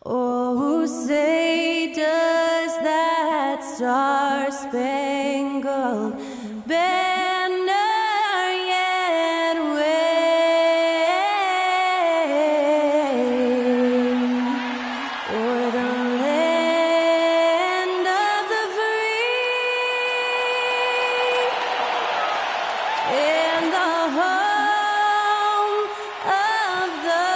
Oh, say does that star-spangled banner yet wave o'er the land of the free and the home of the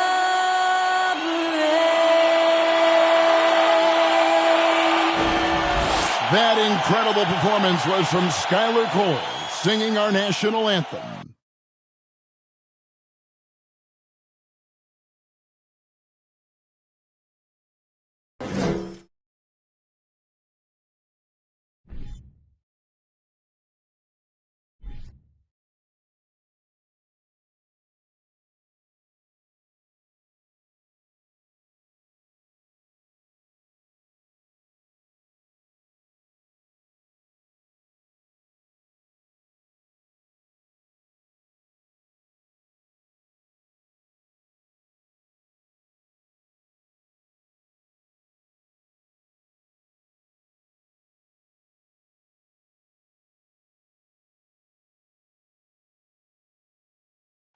That incredible performance was from Skylar Cole, singing our national anthem.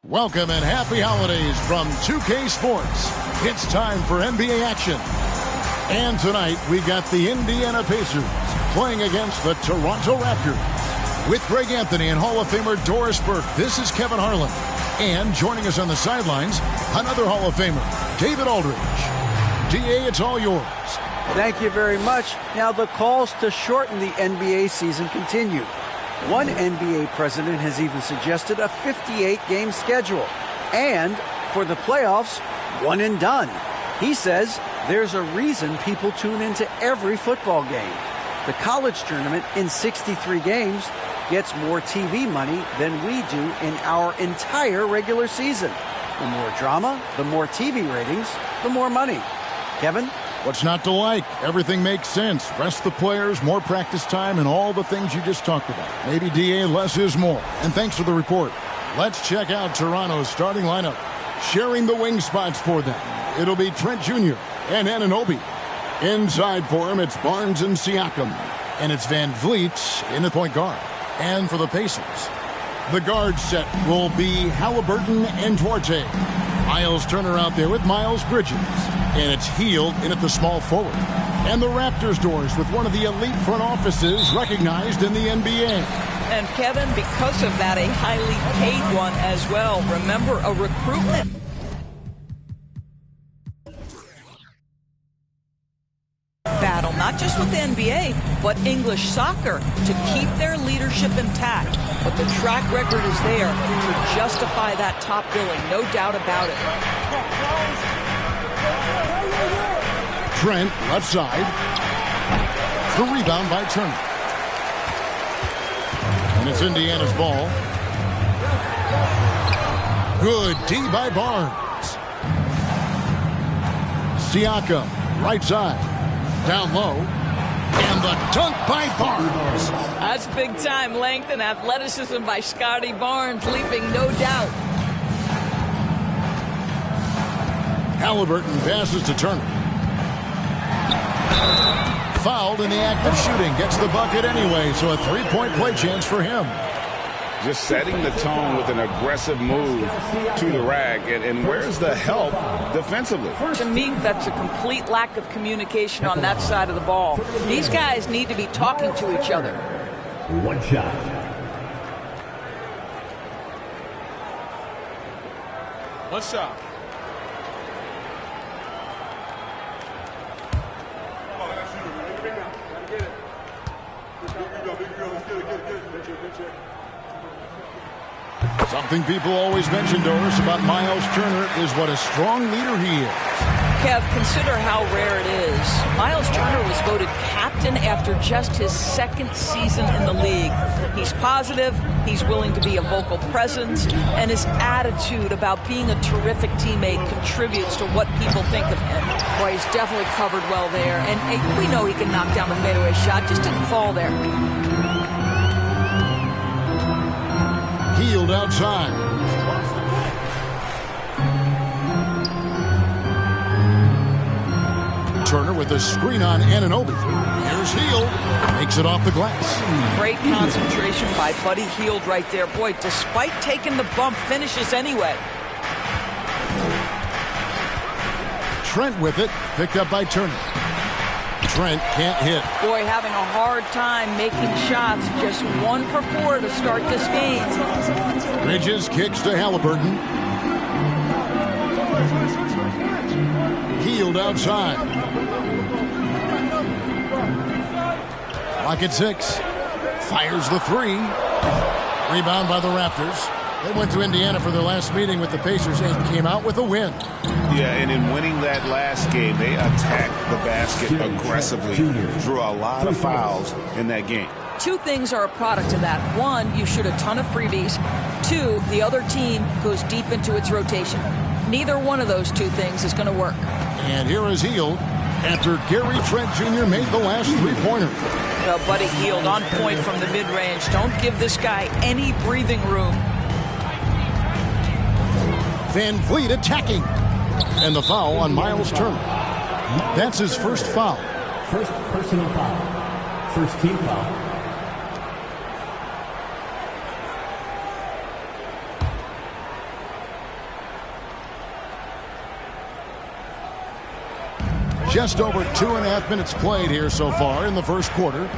Welcome and happy holidays from 2K Sports. It's time for NBA action. And tonight we got the Indiana Pacers playing against the Toronto Raptors. With Greg Anthony and Hall of Famer Doris Burke, this is Kevin Harlan. And joining us on the sidelines, another Hall of Famer, David Aldridge. DA, it's all yours. Thank you very much. Now the calls to shorten the NBA season continue. One NBA president has even suggested a 58-game schedule. And for the playoffs, one and done. He says there's a reason people tune into every football game. The college tournament in 63 games gets more TV money than we do in our entire regular season. The more drama, the more TV ratings, the more money. Kevin? What's not to like? Everything makes sense. Rest the players, more practice time, and all the things you just talked about. Maybe DA, less is more. And thanks for the report. Let's check out Toronto's starting lineup. Sharing the wing spots for them, it'll be Trent Jr. and Anunoby. Inside for him, it's Barnes and Siakam. And it's Van Vliet in the point guard. And for the Pacers, the guard set will be Halliburton and Duarte. Miles Turner out there with Miles Bridges. And it's Hield in at the small forward. And the Raptors doors with one of the elite front offices recognized in the NBA. And Kevin, because of that, a highly paid one as well. Remember, a recruitment battle, not just with the NBA, but English soccer to keep their leadership intact. But the track record is there to justify that top billing, no doubt about it. Trent, left side. The rebound by Turner. And it's Indiana's ball. Good D by Barnes. Siakam, right side. Down low. And the dunk by Barnes. That's big-time length and athleticism by Scotty Barnes, leaping no doubt. Halliburton passes to Turner. Fouled in the act of shooting. Gets the bucket anyway, so a three-point play chance for him. Just setting the tone with an aggressive move to the rack. And where's the help defensively? To me, that's a complete lack of communication on that side of the ball. These guys need to be talking to each other. One shot. What's up? Something people always mention, Doris, about Miles Turner is what a strong leader he is. Kev, consider how rare it is. Miles Turner was voted captain after just his second season in the league. He's positive, he's willing to be a vocal presence, and his attitude about being a terrific teammate contributes to what people think of him. Boy, he's definitely covered well there, and we know he can knock down the fadeaway shot, just didn't fall there. Hield outside. Turner with a screen on Anunoby. Here's Hield. Makes it off the glass. Great concentration by Buddy Hield right there. Boy, despite taking the bump, finishes anyway. Trent with it. Picked up by Turner. Trent can't hit. Boy, having a hard time making shots. Just 1 for 4 to start this game. Bridges kicks to Halliburton. Hield outside. Clock at 6. Fires the 3. Rebound by the Raptors. They went to Indiana for their last meeting with the Pacers and came out with a win. Yeah, and in winning that last game, they attacked the basket aggressively. Drew a lot of fouls in that game. 2 things are a product of that. 1, you shoot a ton of freebies. 2, the other team goes deep into its rotation. Neither one of those 2 things is going to work. And here is Hield after Gary Trent Jr. made the last 3-pointer. Well, Buddy Hield on point from the mid-range. Don't give this guy any breathing room. Van Vliet attacking. And the foul on Miles Turner. That's his first foul. First personal foul. First team foul. Just over 2.5 minutes played here so far in the first quarter.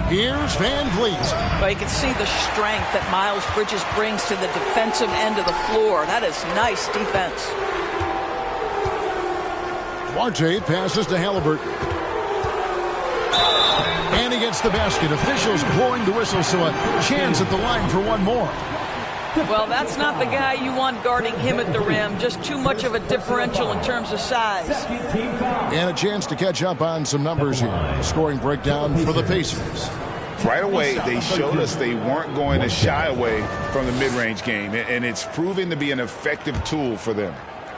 Here's Van Vliet. Well, you can see the strength that Miles Bridges brings to the defensive end of the floor. That is nice defense. Duarte passes to Halliburton. And he gets the basket. Officials blowing the whistle, so a chance at the line for one more. Well, that's not the guy you want guarding him at the rim. Just too much of a differential in terms of size. And a chance to catch up on some numbers here. A scoring breakdown for the Pacers. Right away, they showed us they weren't going to shy away from the mid-range game, and it's proven to be an effective tool for them.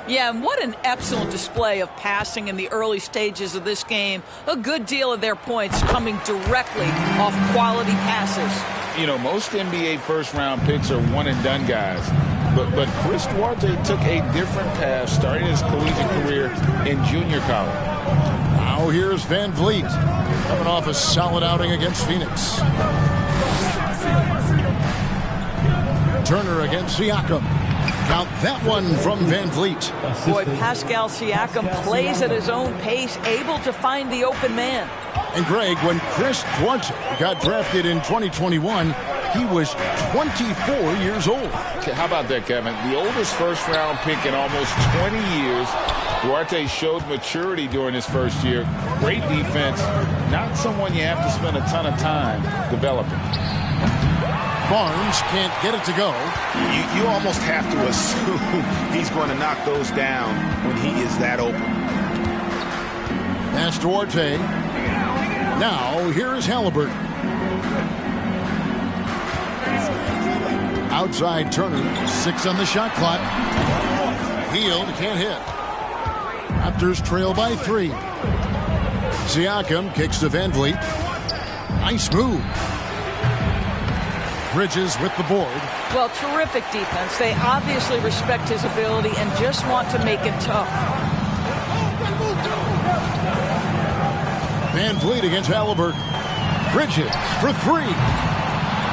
Yeah, and what an excellent display of passing in the early stages of this game. A good deal of their points coming directly off quality passes. You know, most NBA first-round picks are one-and-done guys. But Chris Duarte took a different path starting his collegiate career in junior college. Now here's Van Vliet coming off a solid outing against Phoenix. Turner against Siakam. Count that one from Van Vliet. Boy, Pascal Siakam plays at his own pace, able to find the open man. And Greg, when Chris Duarte got drafted in 2021, he was 24 years old. How about that, Kevin? The oldest first-round pick in almost 20 years. Duarte showed maturity during his first year. Great defense. Not someone you have to spend a ton of time developing. Barnes can't get it to go. You almost have to assume he's going to knock those down when he is that open. Pass Duarte. Now, here is Halliburton. Outside Turner. 6 on the shot clock. Hield can't hit. Raptors trail by 3. Siakam kicks to Van Vliet. Nice move. Bridges with the board. Well, terrific defense. They obviously respect his ability and just want to make it tough. Van Vliet against Halliburton. Bridges for 3.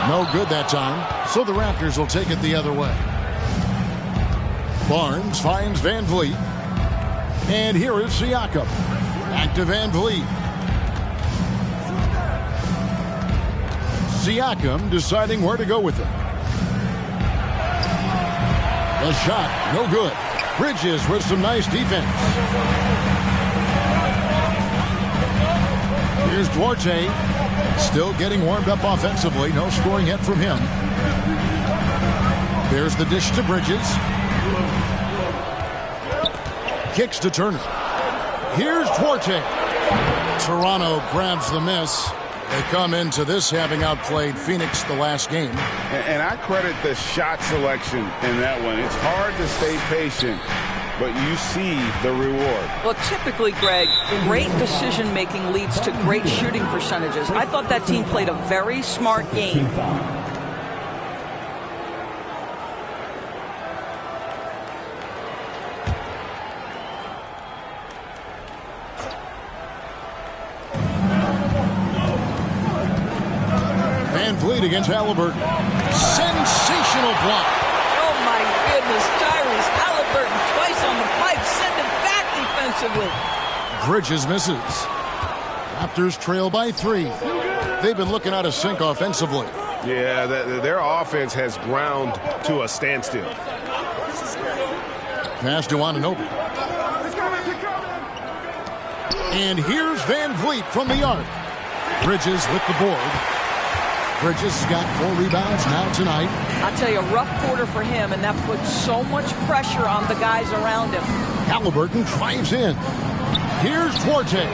No good that time, so the Raptors will take it the other way. Barnes finds Van Vliet. And here is Siakam. Back to Van Vliet. Siakam deciding where to go with it. The shot, no good. Bridges with some nice defense. Here's Duarte. Still getting warmed up offensively. No scoring yet from him. There's the dish to Bridges. Kicks to Turner. Here's Duarte. Toronto grabs the miss. They come into this having outplayed Phoenix the last game. And I credit the shot selection in that one. It's hard to stay patient, but you see the reward. Well, typically, Greg, great decision-making leads to great shooting percentages. I thought that team played a very smart game. Van Vliet against Halliburton. Sensational block. Oh, my goodness. Tyrese Halliburton twice on the pipe. Send him back defensively. Bridges misses. Raptors trail by 3. They've been looking out of sync offensively. Yeah, their offense has ground to a standstill. Pass to Anunoby. And here's Van Vliet from the arc. Bridges with the board. Bridges has got 4 rebounds now tonight. I'll tell you, a rough quarter for him, and that puts so much pressure on the guys around him. Halliburton drives in. Here's Duarte.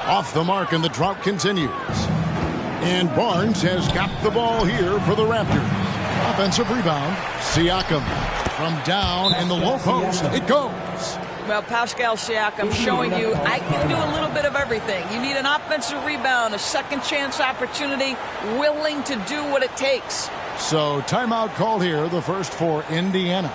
Off the mark, and the drought continues. And Barnes has got the ball here for the Raptors. Offensive rebound. Siakam from down in the low post. It goes. Well, Pascal Siakam showing you I can do a little bit of everything. You need an offensive rebound, a second chance opportunity, willing to do what it takes. So timeout called here, the first for Indiana.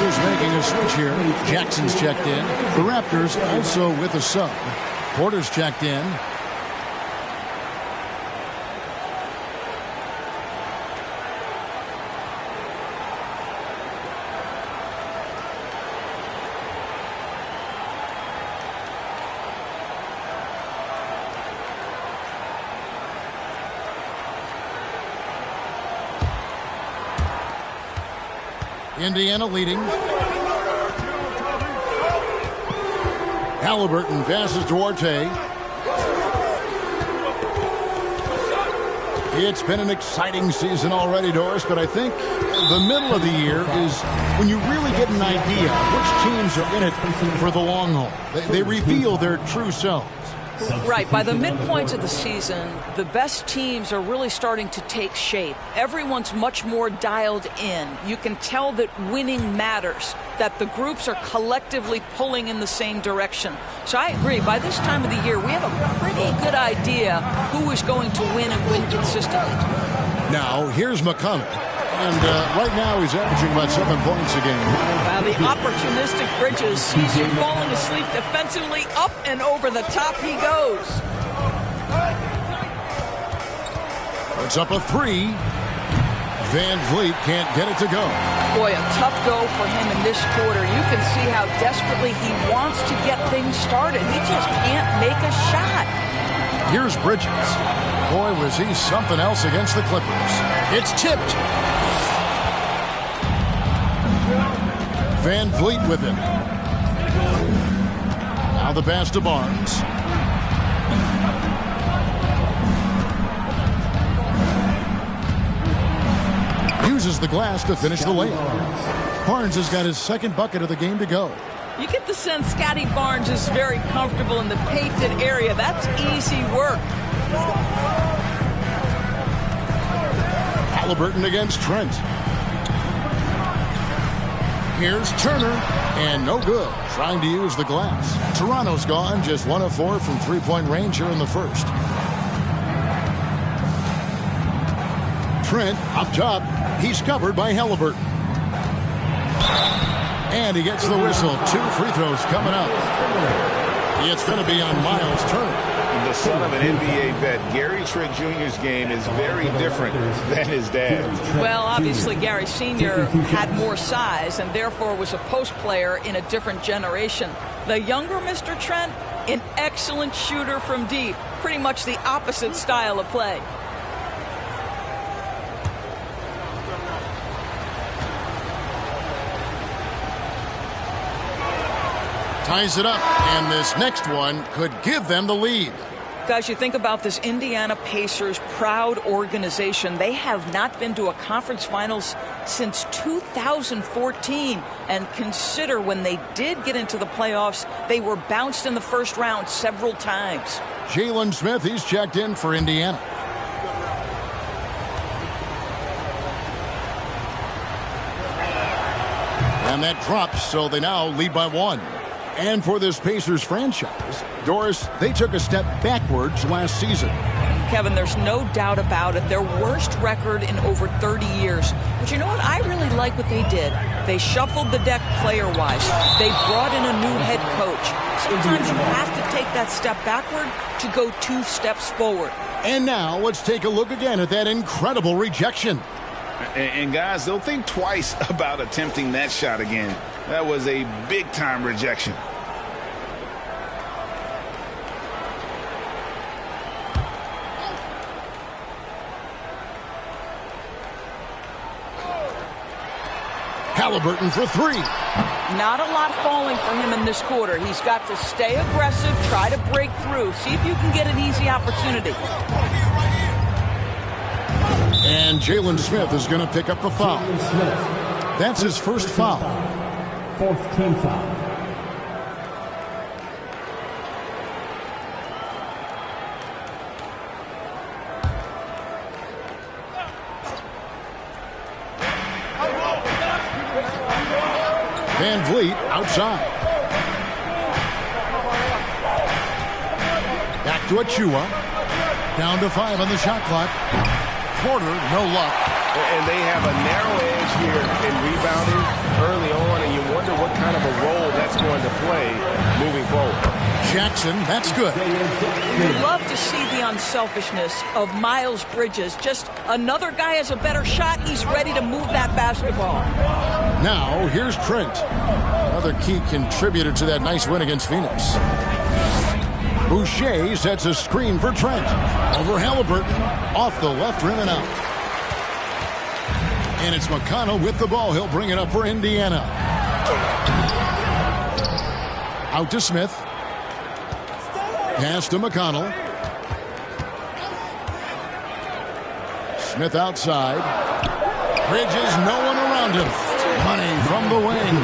Making a switch here. Jackson's checked in. The Raptors also with a sub. Porter's checked in. Indiana leading. Halliburton passes Duarte. It's been an exciting season already, Doris, but I think the middle of the year is when you really get an idea which teams are in it for the long haul. They reveal their true selves. Right. By the midpoint of the season, the best teams are really starting to take shape. Everyone's much more dialed in. You can tell that winning matters, that the groups are collectively pulling in the same direction. So I agree. By this time of the year, we have a pretty good idea who is going to win and win consistently. Now, here's McConnell. And right now he's averaging about 7 points a game. Wow, the opportunistic Bridges. He's falling asleep defensively. Up and over the top he goes. Puts up a 3. Van Vliet can't get it to go. Boy, a tough go for him in this quarter. You can see how desperately he wants to get things started. He just can't make a shot. Here's Bridges. Boy, was he something else against the Clippers. It's tipped. Van Vliet with it. Now the pass to Barnes. Uses the glass to finish the layup. Barnes has got his second bucket of the game to go. You get the sense Scotty Barnes is very comfortable in the painted area. That's easy work. Halliburton against Trent. Here's Turner, and no good. Trying to use the glass. Toronto's gone, just 1 of 4 from three-point range here in the first. Trent up top. He's covered by Halliburton. And he gets the whistle. 2 free throws coming up. It's going to be on Miles Turner. The son of an NBA vet, Gary Trent Jr.'s game is very different than his dad's. Well, obviously, Gary Sr. had more size and therefore was a post player in a different generation. The younger Mr. Trent, an excellent shooter from deep. Pretty much the opposite style of play. Ties it up, and this next one could give them the lead. Guys, you think about this Indiana Pacers proud organization. They have not been to a conference finals since 2014. And consider when they did get into the playoffs, they were bounced in the first round several times. Jalen Smith, he's checked in for Indiana. And that drops, so they now lead by 1. And for this Pacers franchise, Doris, they took a step backwards last season. Kevin, there's no doubt about it. Their worst record in over 30 years. But you know what? I really like what they did. They shuffled the deck player-wise. They brought in a new head coach. Sometimes you have to take that step backward to go 2 steps forward. And now let's take a look again at that incredible rejection. And guys, they'll think twice about attempting that shot again. That was a big-time rejection. Halliburton for 3. Not a lot falling for him in this quarter. He's got to stay aggressive, try to break through, see if you can get an easy opportunity. And Jalen Smith is going to pick up the foul. That's his first foul. 4th team foul. Van Vliet outside. Back to Achua. Down to 5 on the shot clock. Porter, no luck. And they have a narrow edge here in rebounding early on, and you wonder what kind of a role that's going to play moving forward. Jackson, that's good. You love to see the unselfishness of Miles Bridges. Just another guy has a better shot. He's ready to move that basketball. Now, here's Trent. Another key contributor to that nice win against Phoenix. Boucher sets a screen for Trent. Over Halliburton. Off the left rim and out. And it's McConnell with the ball. He'll bring it up for Indiana. Out to Smith. Pass to McConnell. Smith outside. Bridges, no one around him. Money from the wing.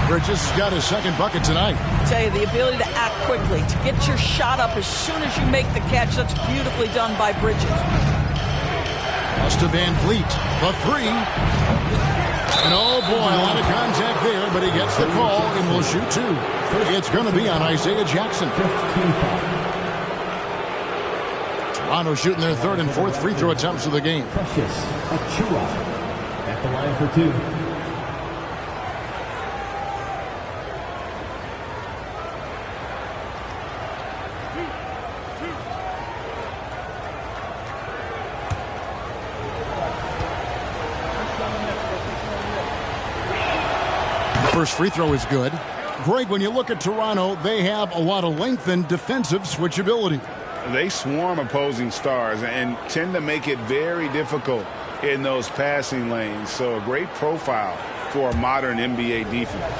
Bridges got his second bucket tonight. I tell you, the ability to act quickly, to get your shot up as soon as you make the catch, that's beautifully done by Bridges. Pass to Van Vliet. The 3. And oh boy, a lot of contact there, but he gets the call and will shoot 2. It's going to be on Isaiah Jackson. Toronto shooting their 3rd and 4th free throw attempts of the game. Precious Achua at the line for 2. First free throw is good. Greg, when you look at Toronto, they have a lot of length and defensive switchability. They swarm opposing stars and tend to make it very difficult in those passing lanes. So a great profile for a modern NBA defense.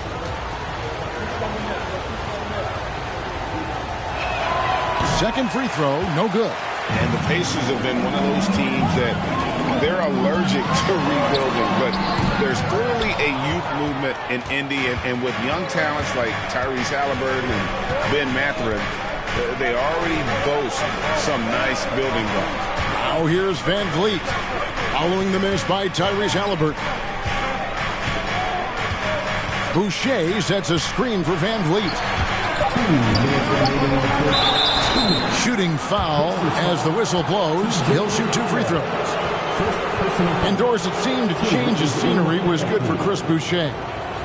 Second free throw, no good. And the Pacers have been one of those teams that they're allergic to rebuilding, but there's clearly a youth movement in Indy, and with young talents like Tyrese Halliburton and Ben Mathurin, they already boast some nice building blocks. Now here's Van Vliet, following the miss by Tyrese Halliburton. Boucher sets a screen for Van Vliet. Shooting foul as the whistle blows. He'll shoot 2 free throws. Indoors, it seemed to change his scenery was good for Chris Boucher.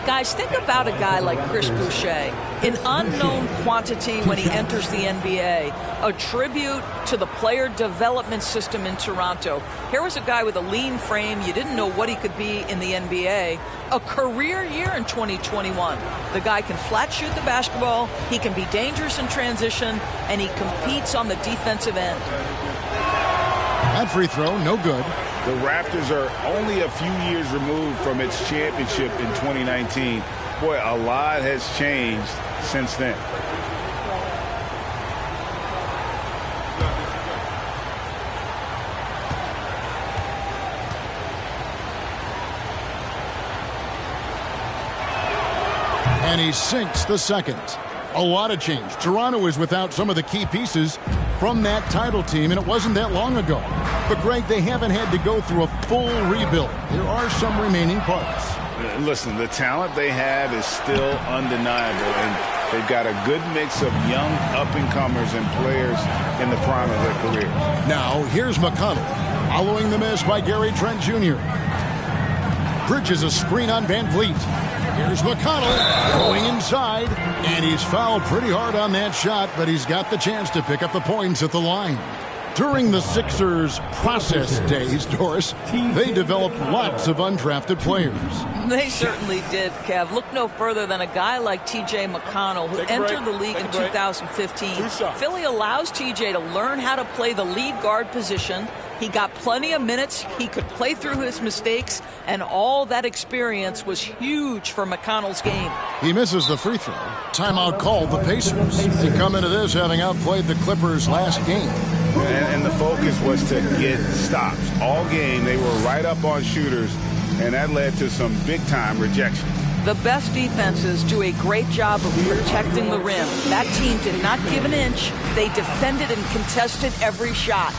Guys, think about a guy like Chris Boucher, an unknown quantity when he enters the NBA, a tribute to the player development system in Toronto. Here was a guy with a lean frame. You didn't know what he could be in the NBA. A career year in 2021. The guy can flat shoot the basketball, he can be dangerous in transition, and he competes on the defensive end. That free throw, no good. The Raptors are only a few years removed from its championship in 2019. Boy, a lot has changed since then. And he sinks the second. A lot of change. Toronto is without some of the key pieces from that title team, and it wasn't that long ago. But, Greg, they haven't had to go through a full rebuild. There are some remaining parts. Listen, the talent they have is still undeniable, and they've got a good mix of young up-and-comers and players in the prime of their career. Now, here's McConnell, following the miss by Gary Trent Jr. Bridges a screen on Van Vliet. Here's McConnell going inside, and he's fouled pretty hard on that shot, but he's got the chance to pick up the points at the line. During the Sixers' process days, Doris, they developed lots of undrafted players. They certainly did, Kev. Look no further than a guy like T.J. McConnell, who entered the league in 2015. Philly allows T.J. to learn how to play the lead guard position. He got plenty of minutes. He could play through his mistakes, and all that experience was huge for McConnell's game. He misses the free throw. Timeout called the Pacers. They come into this having outplayed the Clippers last game. And the focus was to get stops. All game, they were right up on shooters, and that led to some big-time rejections. The best defenses do a great job of protecting the rim. That team did not give an inch. They defended and contested every shot.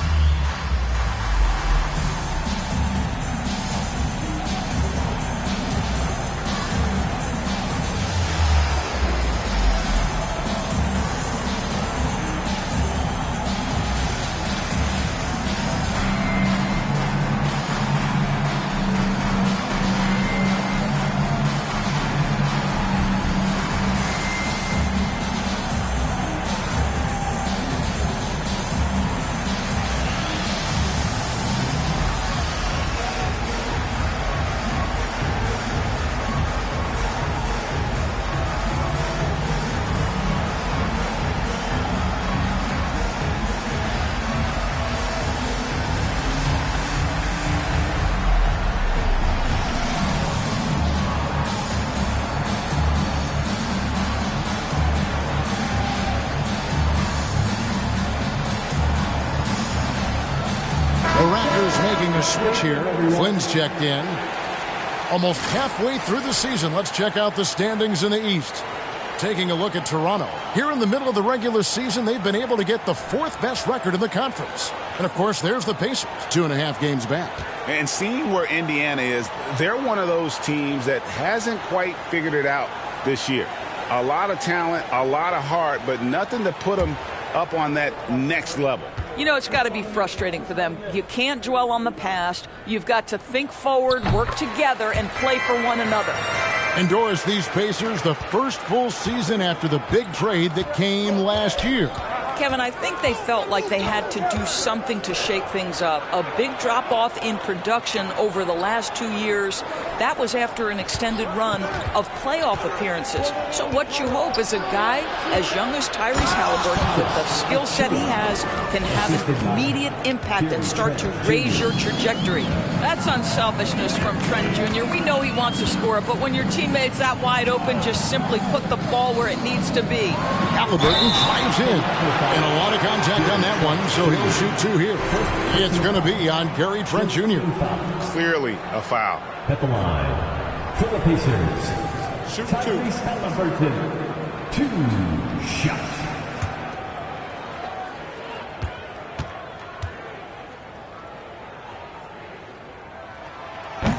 The Raptors making a switch here. Flynn's checked in. Almost halfway through the season, let's check out the standings in the East. Taking a look at Toronto. Here in the middle of the regular season, they've been able to get the fourth best record in the conference. And, of course, there's the Pacers, 2.5 games back. And seeing where Indiana is, they're one of those teams that hasn't quite figured it out this year. A lot of talent, a lot of heart, but nothing to put them up on that next level. You know, it's got to be frustrating for them. You can't dwell on the past. You've got to think forward, work together, and play for one another. And Doris, these Pacers, the first full season after the big trade that came last year. Kevin, I think they felt like they had to do something to shake things up. A big drop-off in production over the last 2 years. That was after an extended run of playoff appearances. So what you hope is a guy as young as Tyrese Halliburton, with the skill set he has, can have an immediate impact and start to raise your trajectory. That's unselfishness from Trent Jr. We know he wants to score, but when your teammate's that wide open, just simply put the ball where it needs to be. Halliburton drives in. And a lot of contact on that one, so he'll shoot 2 here. It's going to be on Gary Trent Jr. Clearly a foul. At the line, for the Pacers, Shoot 2. Tyrese Halliburton, 2 shots.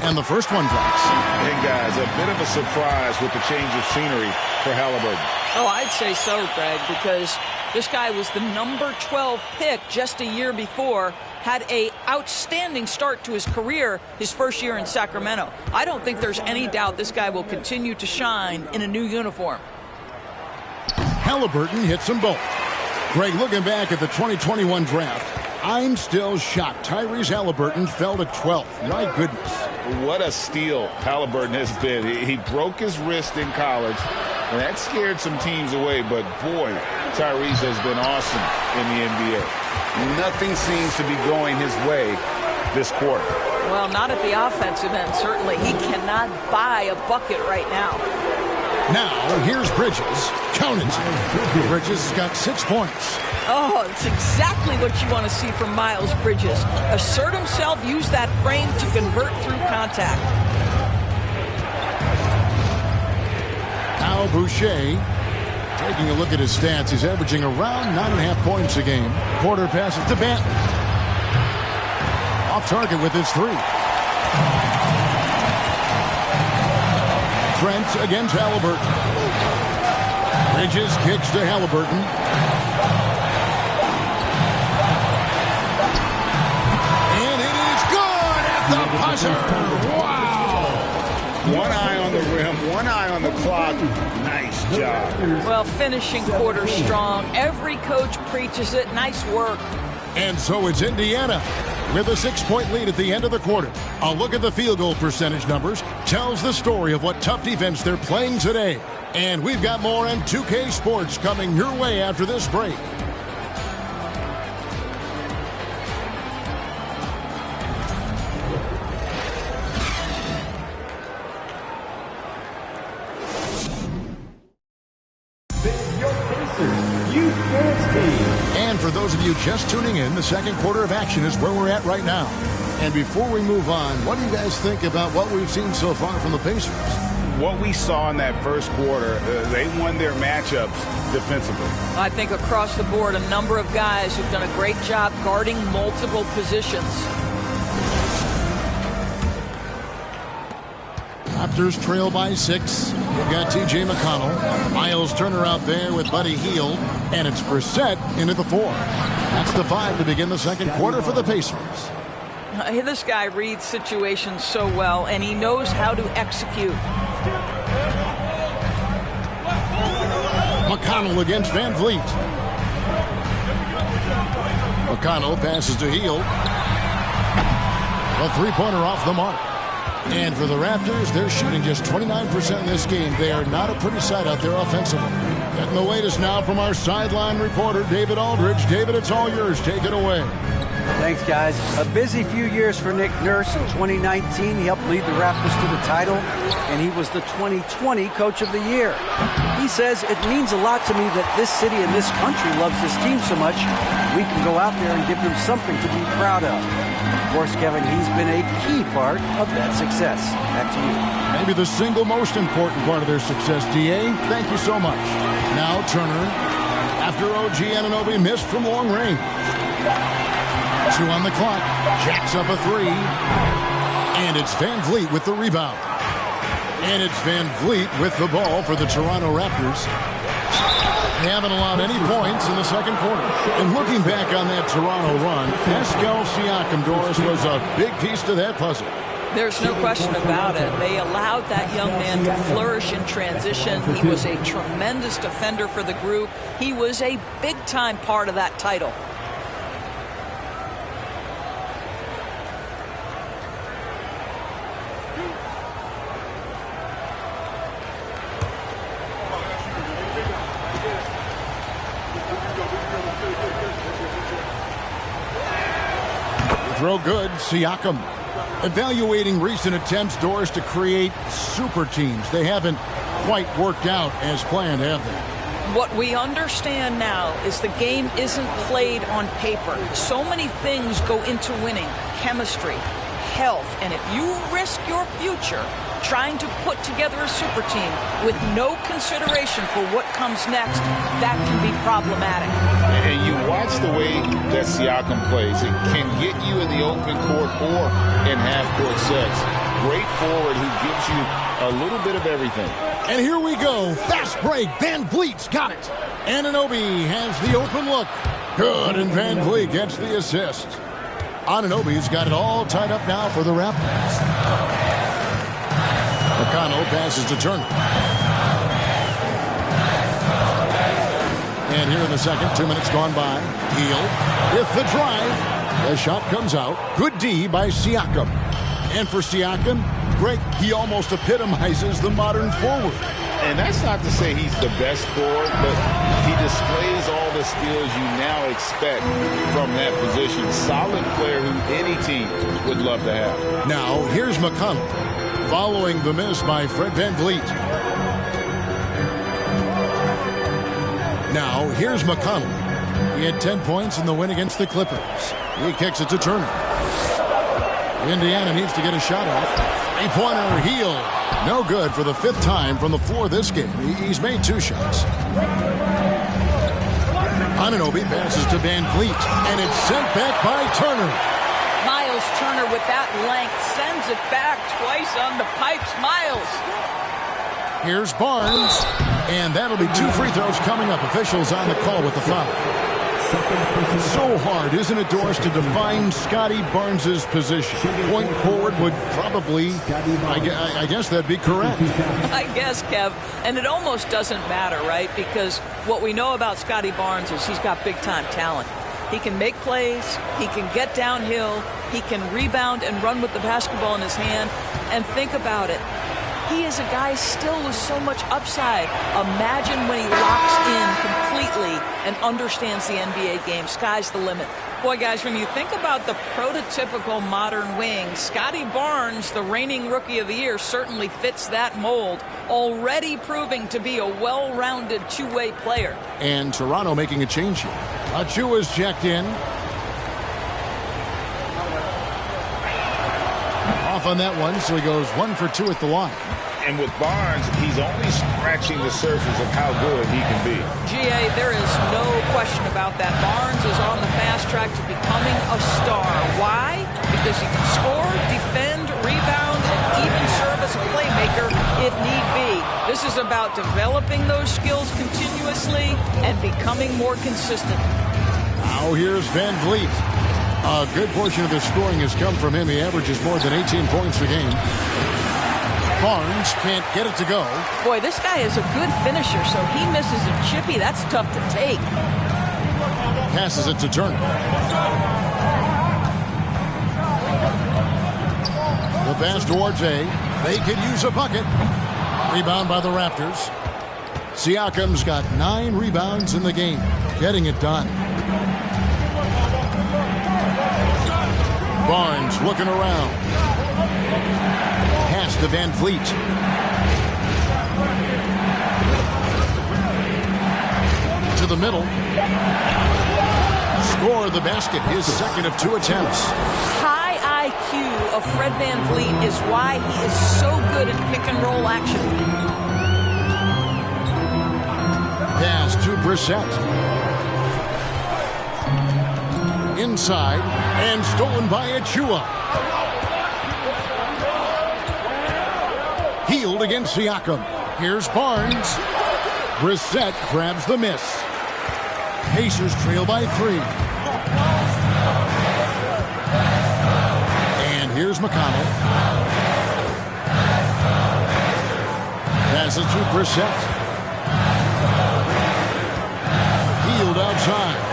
And the first one drops. And guys, a bit of a surprise with the change of scenery for Halliburton. Oh, I'd say so, Greg, because This guy was the number 12 pick just a year before, had an outstanding start to his career his first year in Sacramento. I don't think there's any doubt this guy will continue to shine in a new uniform. Halliburton hits them both. Greg, looking back at the 2021 draft, I'm still shocked Tyrese Halliburton fell to 12th. My goodness. What a steal Halliburton has been. He broke his wrist in college, and that scared some teams away. But, boy, Tyrese has been awesome in the NBA. Nothing seems to be going his way this quarter. Well, not at the offensive end, certainly. He cannot buy a bucket right now. Now, here's Bridges. Count it. Bridges has got 6 points. Oh, it's exactly what you want to see from Miles Bridges. Assert himself, use that frame to convert through contact. Al Boucher, taking a look at his stats, he's averaging around 9.5 points a game. Porter passes to Banton. Off target with his 3. Trent against Halliburton. Bridges kicks to Halliburton. And it is good at the buzzer. Wow. One eye on the rim, one eye on the clock. Nice job. Well, finishing quarter strong. Every coach preaches it. Nice work. And so it's Indiana with a 6-point lead at the end of the quarter. A look at the field goal percentage numbers tells the story of what tough defense they're playing today. And we've got more on 2K Sports coming your way after this break. And for those of you just tuning in, the second quarter of action is where we're at right now. And before we move on, what do you guys think about what we've seen so far from the Pacers? What we saw in that first quarter, they won their matchups defensively. I think across the board, a number of guys who've done a great job guarding multiple positions. Raptors trail by 6. We've got T.J. McConnell. Miles Turner out there with Buddy Hield. And it's Brissett into the 4. That's the 5 to begin the second quarter for the Pacers. This guy reads situations so well, and he knows how to execute. McConnell against Van Vliet. McConnell passes to Hield. A 3-pointer off the mark. And for the Raptors, they're shooting just 29% in this game. They are not a pretty sight out there offensively. Getting the latest now from our sideline reporter, David Aldridge. David, it's all yours. Take it away. Thanks, guys. A busy few years for Nick Nurse. In 2019, he helped lead the Raptors to the title, and he was the 2020 Coach of the Year. He says, it means a lot to me that this city and this country loves this team so much. We can go out there and give them something to be proud of. Of course, Kevin, he's been a key part of that success. Back to you. Maybe the single most important part of their success, D.A. Thank you so much. Now Turner, after OG Anunoby missed from long range. 2 on the clock. Jacks up a 3. And it's Van Vliet with the rebound. And it's Van Vliet with the ball for the Toronto Raptors. They haven't allowed any points in the second quarter. And looking back on that Toronto run, Pascal Siakam, Doris, was a big piece to that puzzle. There's no question about it. They allowed that young man to flourish in transition. He was a tremendous defender for the group. He was a big-time part of that title. Throw good, Siakam. Evaluating recent attempts, Doris, to create super teams. They haven't quite worked out as planned, have they? What we understand now is the game isn't played on paper. So many things go into winning. Chemistry, health, and if you risk your future trying to put together a super team with no consideration for what comes next, that can be problematic. And you watch the way that Siakam plays. It can get you in the open court or in half-court sets. great forward who gives you a little bit of everything. And here we go. Fast break. Van Vliet's got it. Anunoby has the open look. Good, and Van Vliet gets the assist. Anunoby's got it all tied up now for the Raptors. McConnell passes to Turner. And here in the second, 2 minutes gone by. Hield with the drive. The shot comes out. Good D by Siakam. And for Siakam, Greg, he almost epitomizes the modern forward. And that's not to say he's the best forward, but he displays all the skills you now expect from that position. Solid player who any team would love to have. Now, here's McConnell, following the miss by Fred VanVleet. Now, here's McConnell. He had 10 points in the win against the Clippers. He kicks it to Turner. Indiana needs to get a shot off. Three-pointer, Hield. No good for the 5th time from the floor this game. He's made 2 shots. Anunoby passes to VanVleet, and it's sent back by Turner. Miles Turner with that length sends it back twice on the pipes. Miles. Here's Barnes, and that'll be 2 free throws coming up. Officials on the call with the foul. So hard, isn't it, Doris, to define Scotty Barnes' position? Point forward would probably, I guess that'd be correct. I guess, Kev. And it almost doesn't matter, right? Because what we know about Scotty Barnes is he's got big-time talent. He can make plays. He can get downhill. He can rebound and run with the basketball in his hand. And think about it. He is a guy still with so much upside. Imagine when he locks in completely and understands the NBA game. Sky's the limit. Boy, guys, when you think about the prototypical modern wing, Scotty Barnes, the reigning Rookie of the Year, certainly fits that mold, already proving to be a well-rounded two-way player. And Toronto making a change here. Achua's checked in. Off on that one, so he goes 1 for 2 at the line. And with Barnes, he's only scratching the surface of how good he can be. GA, there is no question about that. Barnes is on the fast track to becoming a star. Why? Because he can score, defend, rebound, and even serve as a playmaker if need be. This is about developing those skills continuously and becoming more consistent. Now here's VanVleet. A good portion of the scoring has come from him. He averages more than 18 points a game. Barnes can't get it to go. Boy, this guy is a good finisher, so he misses a chippy. That's tough to take. Passes it to Turner. The pass towards A. They could use a bucket. Rebound by the Raptors. Siakam's got 9 rebounds in the game. Getting it done. Barnes looking around. Pass to VanVleet. To the middle. Score the basket. His second of 2 attempts. High IQ of Fred VanVleet is why he is so good at pick and roll action. Pass to Brissett. Inside and stolen by Achua. Hield against Siakam. Here's Barnes. Brissett grabs the miss. Pacers trail by 3. And here's McConnell. Passes to Brissett. Hield outside.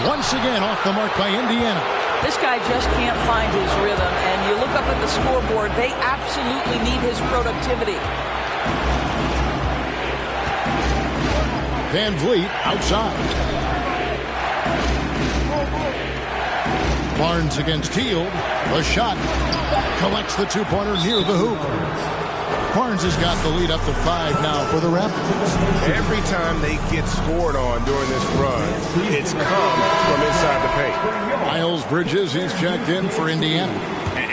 Once again off the mark by Indiana. This guy just can't find his rhythm, and you look up at the scoreboard, they absolutely need his productivity. VanVleet outside. Barnes against Hield. The shot collects the 2-pointer near the hoop. Barnes has got the lead up to 5 now for the Raptors. Every time they get scored on during this run, it's come from inside the paint. Miles Bridges, he's checked in for Indiana.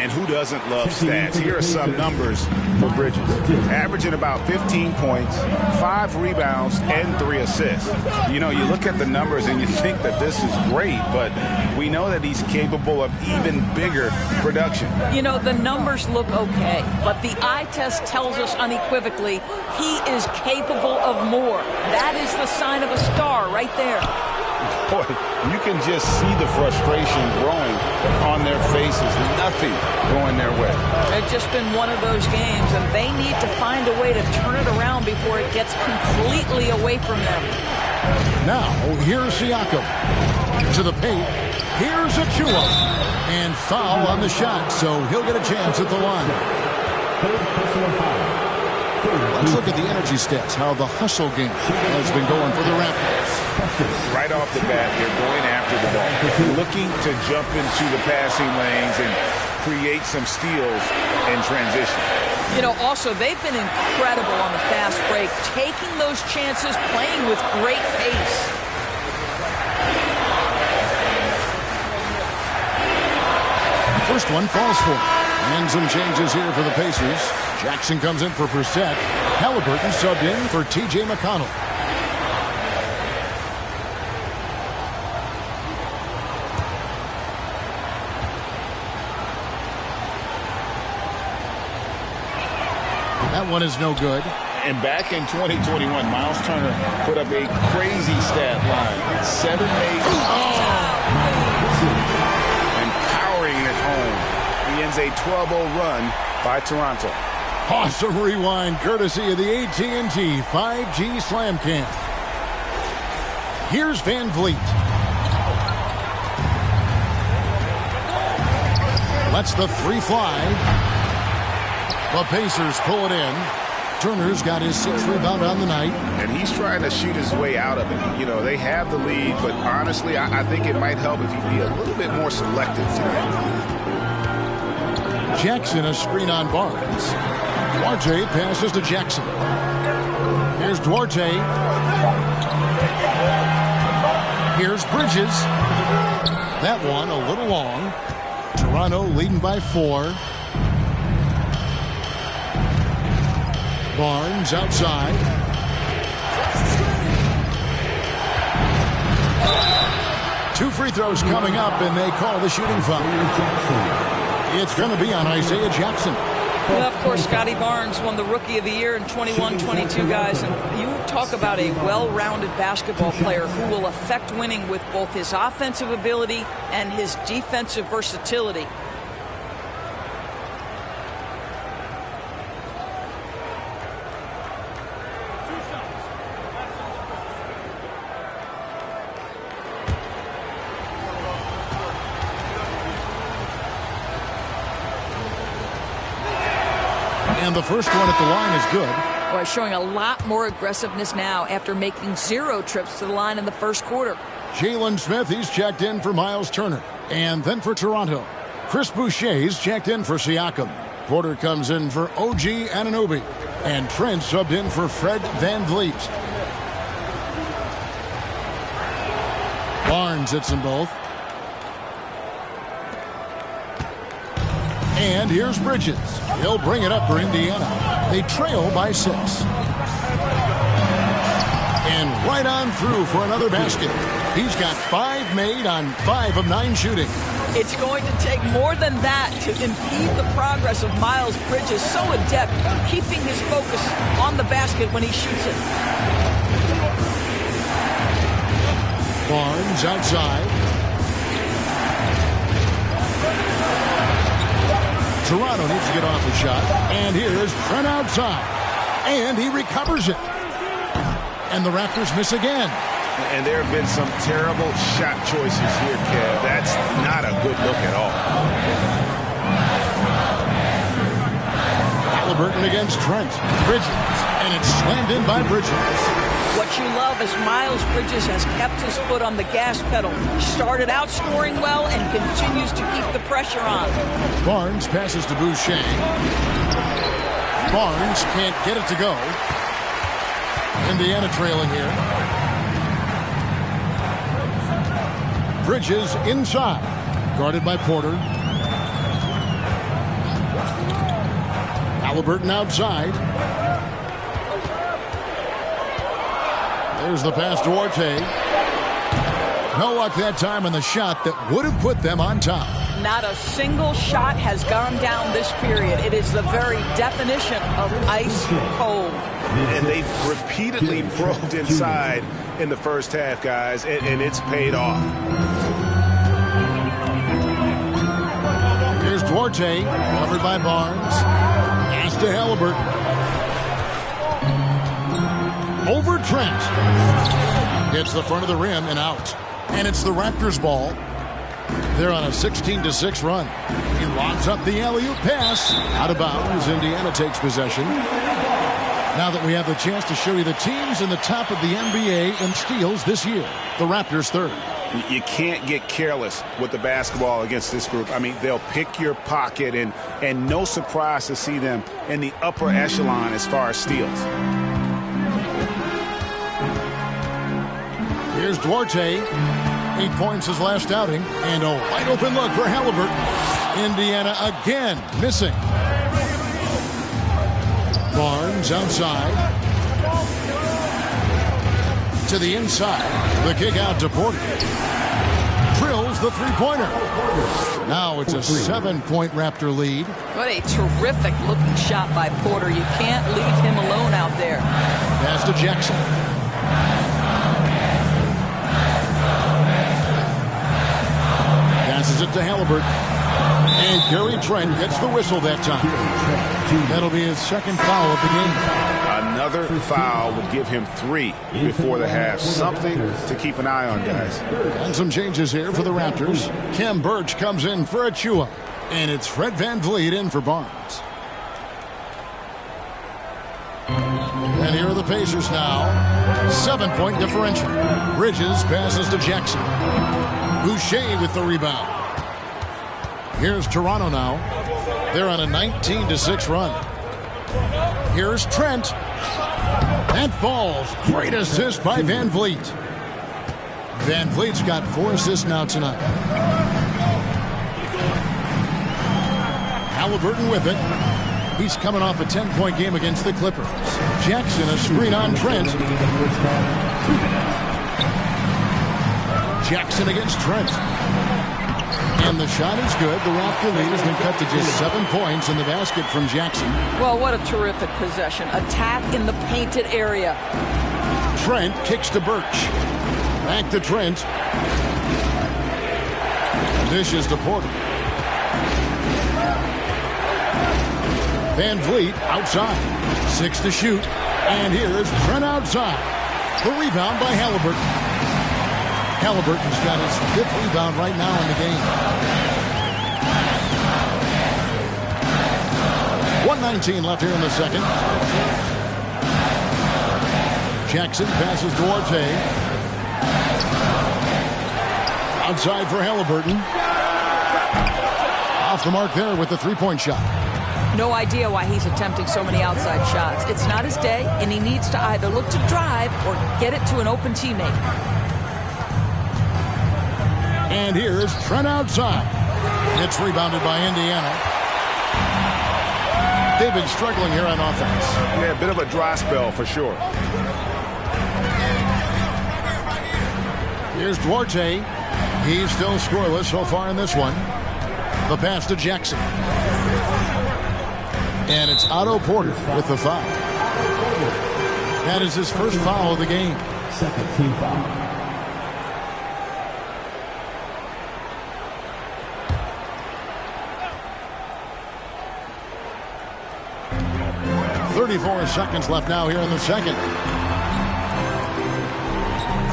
And who doesn't love stats? Here are some numbers for Bridges. Averaging about 15 points, 5 rebounds, and 3 assists. You know, you look at the numbers and you think that this is great, but we know that he's capable of even bigger production. You know, the numbers look okay, but the eye test tells us unequivocally he is capable of more. That is the sign of a star right there. Boy, you can just see the frustration growing on their faces. Nothing going their way. It's just been one of those games, and they need to find a way to turn it around before it gets completely away from them. Now, here's Siakam. To the paint. Here's Achua. And foul on the shot, so he'll get a chance at the line. Let's look at the energy stats, how the hustle game has been going for the Raptors. Right off the bat, they're going after the ball, looking to jump into the passing lanes and create some steals in transition. You know, also, they've been incredible on the fast break, taking those chances, playing with great pace. First one falls for him. And some changes here for the Pacers. Jackson comes in for Brissett. Halliburton subbed in for T.J. McConnell. That one is no good. And back in 2021, Miles Turner put up a crazy stat line. 7-8. And powering it home. He ends a 12-0 run by Toronto. Awesome rewind courtesy of the AT&T 5G Slam Cam. Here's Van Vliet. Lets the three fly. The Pacers pull it in. Turner's got his 6th rebound on the night. And he's trying to shoot his way out of it. You know, they have the lead, but honestly, I think it might help if he'd be a little bit more selective tonight. Jackson a screen on Barnes. Duarte passes to Jackson. Here's Duarte. Here's Bridges. That one a little long. Toronto leading by 4. Barnes outside. Two free throws coming up, and they call the shooting foul. It's going to be on Isaiah Jackson. Well, of course, Scotty Barnes won the Rookie of the Year in 21-22, guys. And you talk about a well-rounded basketball player who will affect winning with both his offensive ability and his defensive versatility. And the first one at the line is good. Boy, showing a lot more aggressiveness now after making 0 trips to the line in the first quarter. Jalen Smith, he's checked in for Miles Turner. And then for Toronto, Chris Boucher's checked in for Siakam. Porter comes in for OG Anunoby. And Trent subbed in for Fred Van Vliet. Barnes hits them both. And here's Bridges. He'll bring it up for Indiana. They trail by 6. And right on through for another basket. He's got 5 made on 5 of 9 shooting. It's going to take more than that to impede the progress of Miles Bridges, so adept, keeping his focus on the basket when he shoots it. Barnes outside. Toronto needs to get off the shot. And here's Trent outside. And he recovers it. And the Raptors miss again. And there have been some terrible shot choices here, Kev. That's not a good look at all. Halliburton against Trent. Bridges. And it's slammed in by Bridges. What you love is Miles Bridges has kept his foot on the gas pedal. Started out scoring well and continues to keep the pressure on. Barnes passes to Boucher. Barnes can't get it to go. Indiana trailing here. Bridges inside. Guarded by Porter. Halliburton outside. There's the pass to Duarte. No luck that time on the shot that would have put them on top. Not a single shot has gone down this period. It is the very definition of ice cold. And they've repeatedly probed inside in the first half, guys, and it's paid off. Here's Duarte, covered by Barnes. Pass to Halliburton. Over Trent. Hits the front of the rim and out. And it's the Raptors ball. They're on a 16-6 run. He lobs up the alley-oop pass. Out of bounds. Indiana takes possession. Now that we have the chance to show you the teams in the top of the NBA in steals this year. The Raptors third. You can't get careless with the basketball against this group. I mean, they'll pick your pocket, and no surprise to see them in the upper echelon as far as steals. Here's Duarte. 8 points his last outing. And a wide open look for Halliburton. Indiana again missing. Barnes outside. To the inside. The kick out to Porter. Drills the three-pointer. Now it's a 7-point Raptor lead. What a terrific looking shot by Porter. You can't leave him alone out there. Pass to Jackson. Passes it to Halliburton. And Gary Trent gets the whistle that time. That'll be his second foul of the game. Another foul would give him 3 before the half. Something to keep an eye on, guys. And some changes here for the Raptors. Khem Birch comes in for Achua. And it's Fred VanVleet in for Barnes. And here are the Pacers now. 7-point differential. Bridges passes to Jackson. Boucher with the rebound. Here's Toronto now. They're on a 19-6 run. Here's Trent. That falls. Great assist by VanVleet. VanVleet's got 4 assists now tonight. Halliburton with it. He's coming off a 10-point game against the Clippers. Jackson, a screen on Trent. Jackson against Trent. And the shot is good. The Raptor lead has been cut to just 7 points in the basket from Jackson. Well, what a terrific possession. Attack in the painted area. Trent kicks to Birch. Back to Trent. Dishes to Porter. VanVleet outside. 6 to shoot. And here's Trent outside. The rebound by Halliburton. Halliburton's got his 5th rebound right now in the game. 1:19 left here in the second. Jackson passes to Duarte. Outside for Halliburton. Off the mark there with the 3-point shot. No idea why he's attempting so many outside shots. It's not his day, and he needs to either look to drive or get it to an open teammate. And here's Trent outside. It's rebounded by Indiana. They've been struggling here on offense. Yeah, a bit of a dry spell for sure. Here's Duarte. He's still scoreless so far in this one. The pass to Jackson. And it's Otto Porter with the foul. That is his first foul of the game. Second team foul. 34 seconds left now here in the second.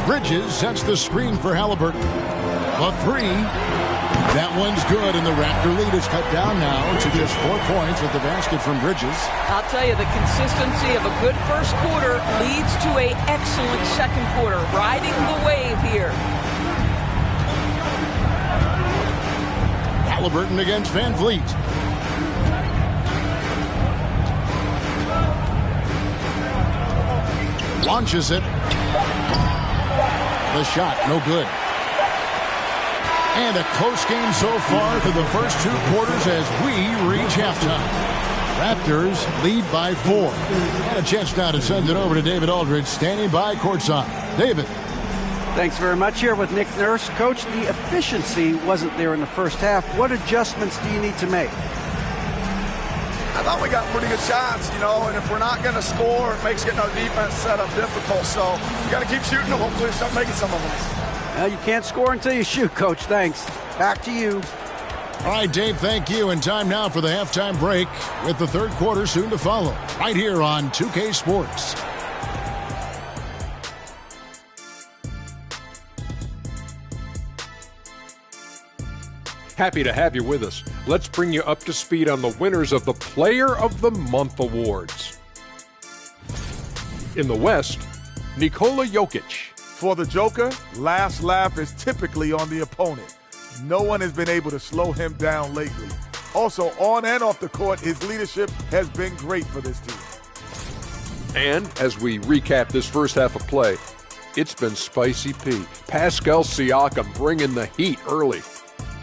Bridges sets the screen for Halliburton. A 3. That one's good, and the Raptor lead is cut down now to just 4 points with the basket from Bridges. I'll tell you, the consistency of a good first quarter leads to an excellent second quarter. Riding the wave here. Halliburton against VanVleet. Launches it. The shot, no good. And a close game so far through the first 2 quarters as we reach halftime. Raptors lead by 4. And a chance now to send it over to David Aldridge, standing by courtside. David. Thanks very much. Here with Nick Nurse. Coach, the efficiency wasn't there in the first half. What adjustments do you need to make? I thought we got pretty good shots, and if we're not going to score, it makes getting our defense set up difficult. So we got to keep shooting them. Hopefully we start making some of them. Well, you can't score until you shoot, Coach. Thanks. Back to you. All right, Dave, thank you. And time now for the halftime break with the third quarter soon to follow. Right here on 2K Sports. Happy to have you with us. Let's bring you up to speed on the winners of the Player of the Month awards. In the West, Nikola Jokic. For the Joker, last laugh is typically on the opponent. No one has been able to slow him down lately. Also, on and off the court, his leadership has been great for this team. And as we recap this first half of play, it's been Spicy P. Pascal Siakam bringing the heat early.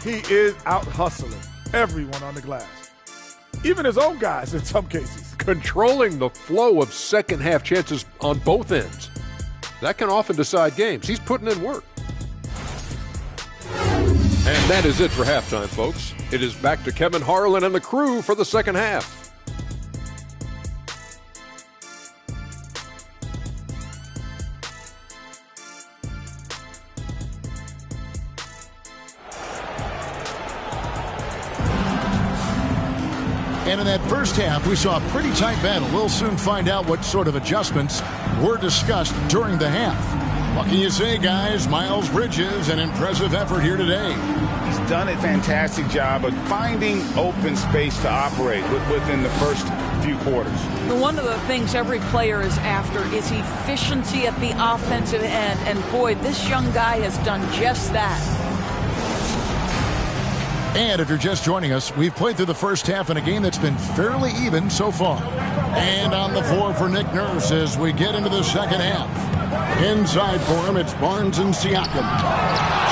He is out hustling everyone on the glass, even his own guys in some cases. Controlling the flow of second half chances on both ends. That can often decide games. He's putting in work. And that is it for halftime, folks. It is back to Kevin Harlan and the crew for the second half. And in that first half, we saw a pretty tight battle. We'll soon find out what sort of adjustments were discussed during the half. What can you say, guys? Miles Bridges, an impressive effort here today. He's done a fantastic job of finding open space to operate within the first few quarters. One of the things every player is after is efficiency at the offensive end. And boy, this young guy has done just that. And if you're just joining us, we've played through the first half in a game that's been fairly even so far. And on the floor for Nick Nurse as we get into the second half. Inside for him, it's Barnes and Siakam.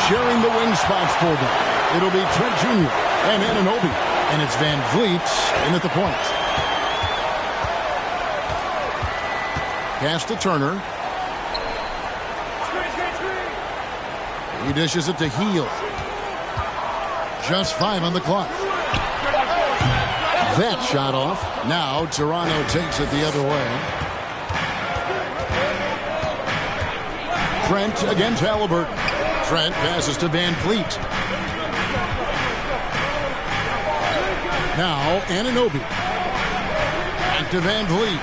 Sharing the wing spots for them. It'll be Trent Jr. and Anunoby. And it's Van Vliet in at the point. Pass to Turner. He dishes it to Heel. Just 5 on the clock. That shot off. Now Toronto takes it the other way. Trent against Halliburton. Trent passes to Van Vliet. Now Anunoby. Back to Van Vliet.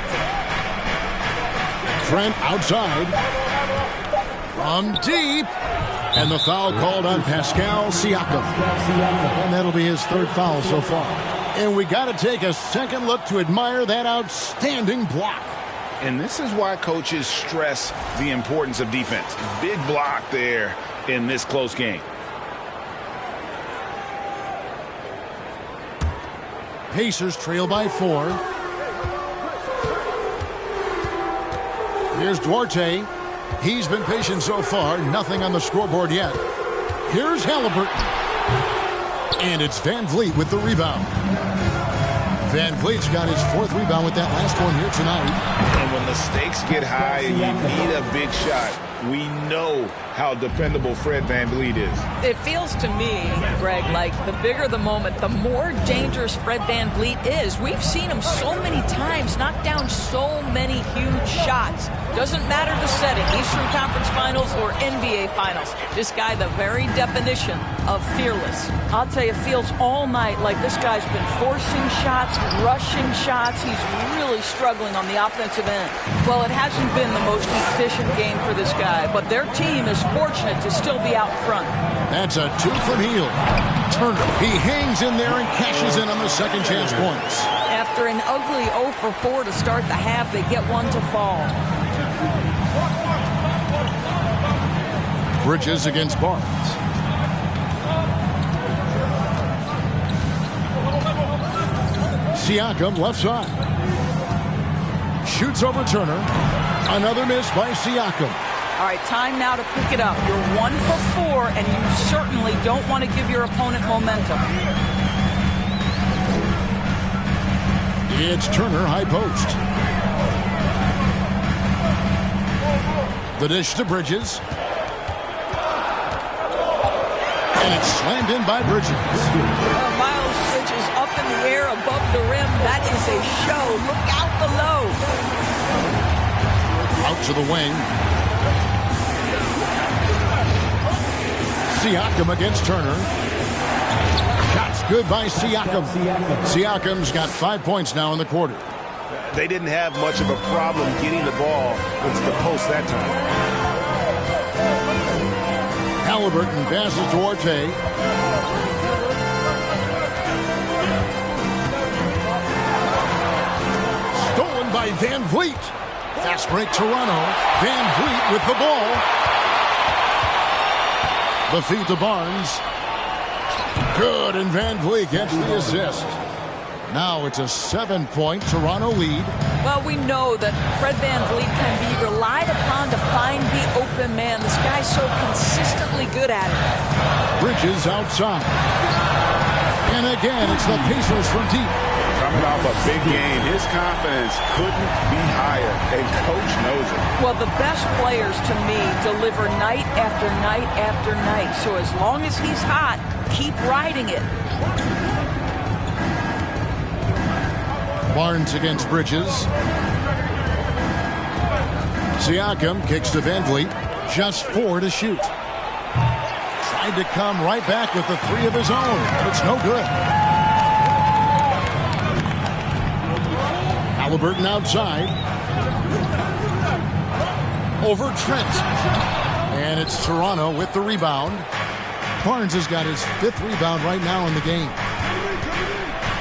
Trent outside. From deep. And the foul called on Pascal Siakam. And that'll be his third foul so far. And we got to take a second look to admire that outstanding block. And this is why coaches stress the importance of defense. Big block there in this close game. Pacers trail by 4. Here's Duarte. He's been patient so far. Nothing on the scoreboard yet. Here's Halliburton. And it's Van Vliet with the rebound. Van Vliet's got his 4th rebound with that last one here tonight. And when the stakes get high and you need a big shot, we know how dependable Fred Van Vliet is. It feels to me, Greg, like the bigger the moment, the more dangerous Fred Van Vliet is. We've seen him so many times knock down so many huge shots. Doesn't matter the setting, Eastern Conference Finals or NBA Finals. This guy, the very definition of fearless. I'll tell you, it feels all night like this guy's been forcing shots, rushing shots. He's really struggling on the offensive end. Well, it hasn't been the most efficient game for this guy, but their team is fortunate to still be out front. That's a 2 from Heel. Turner, he hangs in there and cashes in on the second chance points. After an ugly 0 for 4 to start the half, they get one to fall. Bridges against Barnes. Siakam left side. Shoots over Turner. Another miss by Siakam. All right, time now to pick it up. You're 1 for 4, and you certainly don't want to give your opponent momentum. It's Turner, high post. The dish to Bridges. And it's slammed in by Bridges. Miles Bridges up in the air above the rim. That is a show. Look out below. Out to the wing. Siakam against Turner. Shots good by Siakam. Siakam's got 5 points now in the quarter. They didn't have much of a problem getting the ball into the post that time. Halliburton passes to Orte. Stolen by Van Vliet. Fast break Toronto. Van Vliet with the ball. The feed to Barnes. Good, and Van Vliet gets the assist. Now it's a 7-point Toronto lead. Well, we know that Fred Van Vliet can be relied upon to find the open man. This guy's so consistently good at it. Bridges outside. And again, it's the Pacers from deep. Coming off a big game, his confidence couldn't be higher, and Coach knows it. Well, the best players, to me, deliver night after night after night. So as long as he's hot, keep riding it. Barnes against Bridges. Siakam kicks to Van Vliet. Just 4 to shoot. Tried to come right back with the 3 of his own, but it's no good. Halliburton outside. Over Trent. And it's Toronto with the rebound. Barnes has got his 5th rebound right now in the game.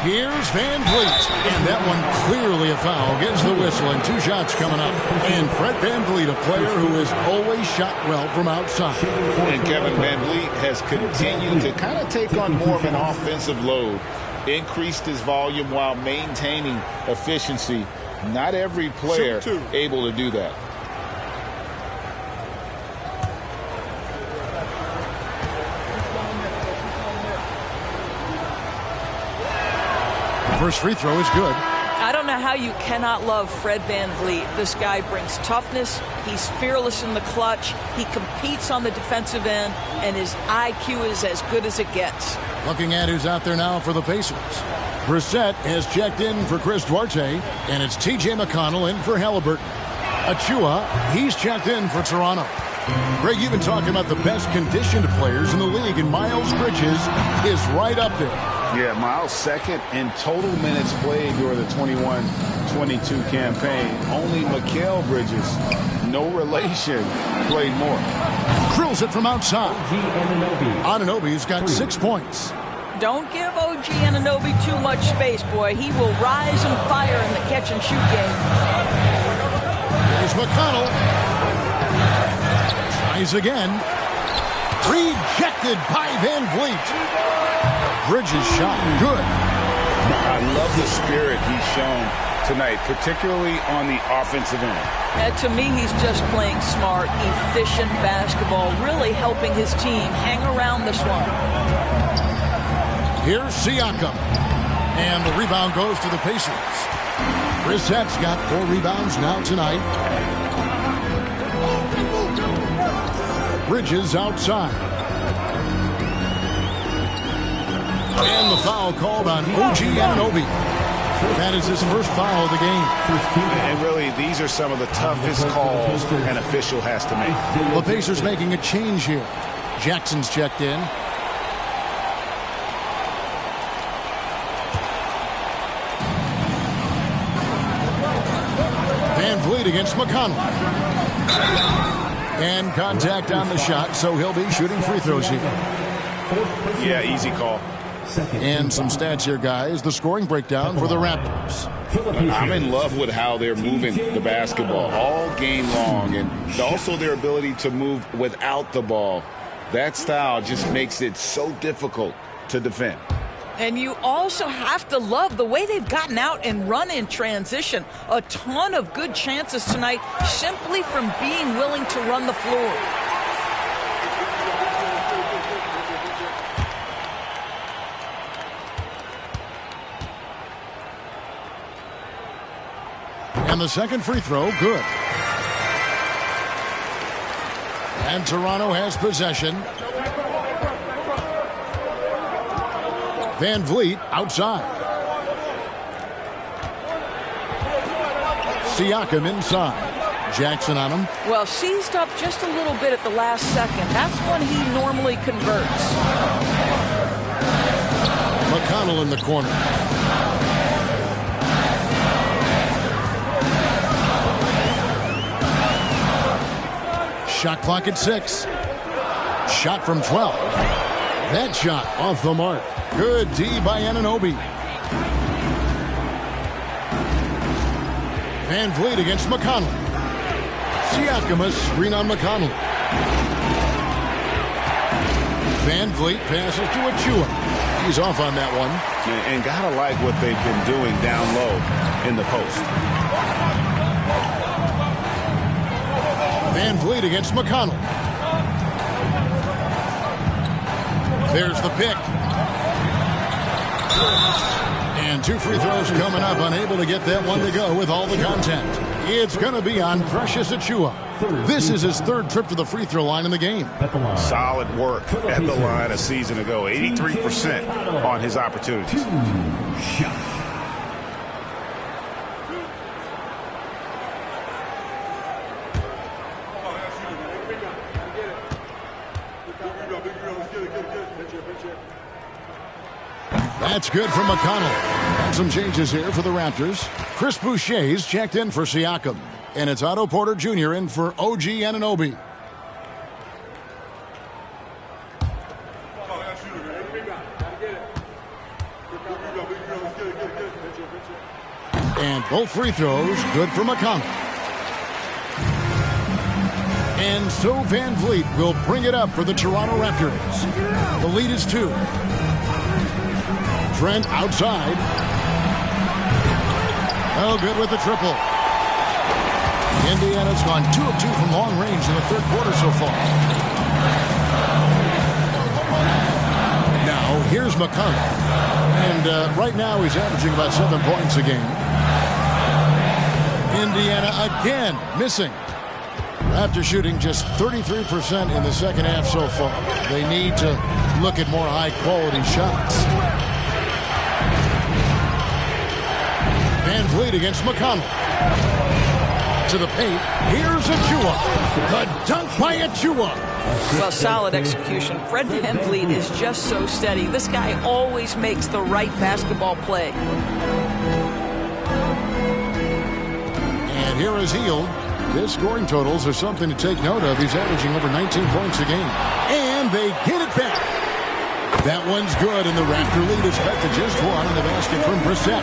Here's Van Vliet, and that one clearly a foul. Gets the whistle, and 2 shots coming up. And Fred Van Vliet, a player who has always shot well from outside. And Kevin Van Vliet has continued to kind of take on more of an offensive load. Increased his volume while maintaining efficiency. Not every player able to do that. First free throw is good. I don't know how you cannot love Fred Van Vliet. This guy brings toughness. He's fearless in the clutch. He competes on the defensive end, and his IQ is as good as it gets. Looking at who's out there now for the Pacers. Brissett has checked in for Chris Duarte, and it's T.J. McConnell in for Halliburton. Achua, he's checked in for Toronto. Greg, you've been talking about the best conditioned players in the league, and Miles Bridges is right up there. Yeah, Miles second in total minutes played during the 21-22 campaign. Only Mikal Bridges, no relation, played more. Drills it from outside. Anunoby's got 6 points. Don't give OG Anunoby too much space, boy. He will rise and fire in the catch-and-shoot game. Here's McConnell. Tries again. Rejected by Van Vliet. Bridges shot good. I love the spirit he's shown tonight, particularly on the offensive end. And to me, he's just playing smart, efficient basketball, really helping his team hang around this one. Here's Siakam. And the rebound goes to the Pacers. Brissett's got 4 rebounds now tonight. Bridges outside. And the foul called on OG Anunoby. That is his first foul of the game. And really, these are some of the toughest calls an official has to make. The Pacers making a change here. Jackson's checked in. Van Vliet against McConnell. And contact on the shot, so he'll be shooting free throws here. Yeah, easy call. And some stats here, guys. The scoring breakdown for the Raptors. I'm in love with how they're moving the basketball all game long, and also their ability to move without the ball. That style just makes it so difficult to defend. And you also have to love the way they've gotten out and run in transition. A ton of good chances tonight simply from being willing to run the floor. And the second free throw, good. And Toronto has possession. Van Vliet outside. Siakam inside. Jackson on him. Well, seized up just a little bit at the last second. That's when he normally converts. McConnell in the corner. Shot clock at 6. Shot from 12. That shot off the mark. Good D by Anunoby. Van Vliet against McConnell. Siakam a screen on McConnell. Van Vliet passes to Achua. He's off on that one. And gotta like what they've been doing down low in the post. Van Vliet against McConnell. There's the pick. And 2 free throws coming up. Unable to get that one to go with all the contact. It's going to be on Precious Achua. This is his 3rd trip to the free throw line in the game. Solid work at the line a season ago. 83% on his opportunities. That's good from McConnell. And some changes here for the Raptors. Chris Boucher's checked in for Siakam. And it's Otto Porter Jr. in for OG Anunoby. And both free throws good for McConnell. And so Van Vliet will bring it up for the Toronto Raptors. The lead is 2. Trent outside. Oh, good with the triple. Indiana's gone 2 of 2 from long range in the 3rd quarter so far. Now, here's McConnell. And right now he's averaging about 7 points a game. Indiana again missing. Raptors shooting just 33% in the second half so far. They need to look at more high-quality shots. Van Vliet against McConnell. To the paint. Here's Achua. The dunk by Achua. Well, solid execution. Fred Van Vliet is just so steady. This guy always makes the right basketball play. And here is Hield. His scoring totals are something to take note of. He's averaging over 19 points a game. And they get it back. That one's good, and the Raptor lead is cut to just 1 on the basket from Brissett.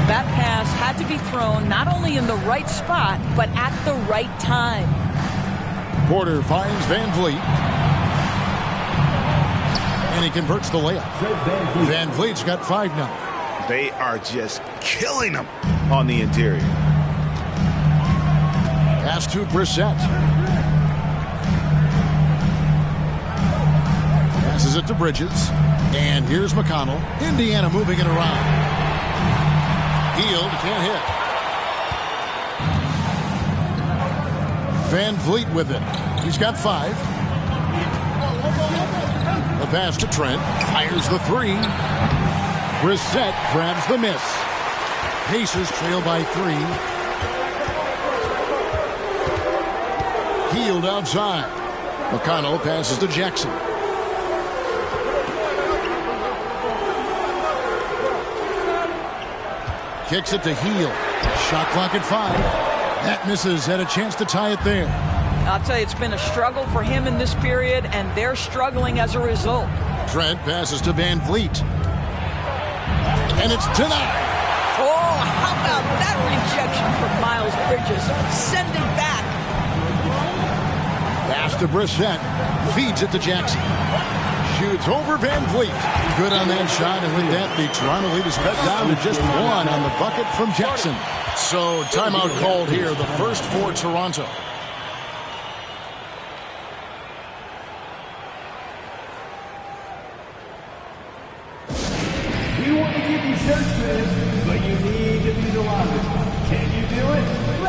That pass had to be thrown not only in the right spot, but at the right time. Porter finds Van Vliet. And he converts the layup. Van Vliet's got 5 now. They are just killing them on the interior. Pass to Brissett. Passes it to Bridges. And here's McConnell. Indiana moving it around. Hield can't hit. Van Vliet with it. He's got 5. The pass to Trent. Fires the 3. Brissett grabs the miss. Pacers trail by 3. Hield outside. McConnell passes to Jackson. Kicks it to Hield. Shot clock at 5. That misses. Had a chance to tie it there. I'll tell you, it's been a struggle for him in this period, and they're struggling as a result. Trent passes to Van Vliet. And it's denied. Oh, how about that rejection from Miles Bridges? Send it back. Pass to Brissett. Feeds it to Jackson. Shoots over Van Vliet. Good on that shot, and with that, the Toronto lead is cut down to just 1 on the bucket from Jackson. So, timeout called here, the first for Toronto. We want to give you shirts for this, but you need to be the loudest. Can you do it?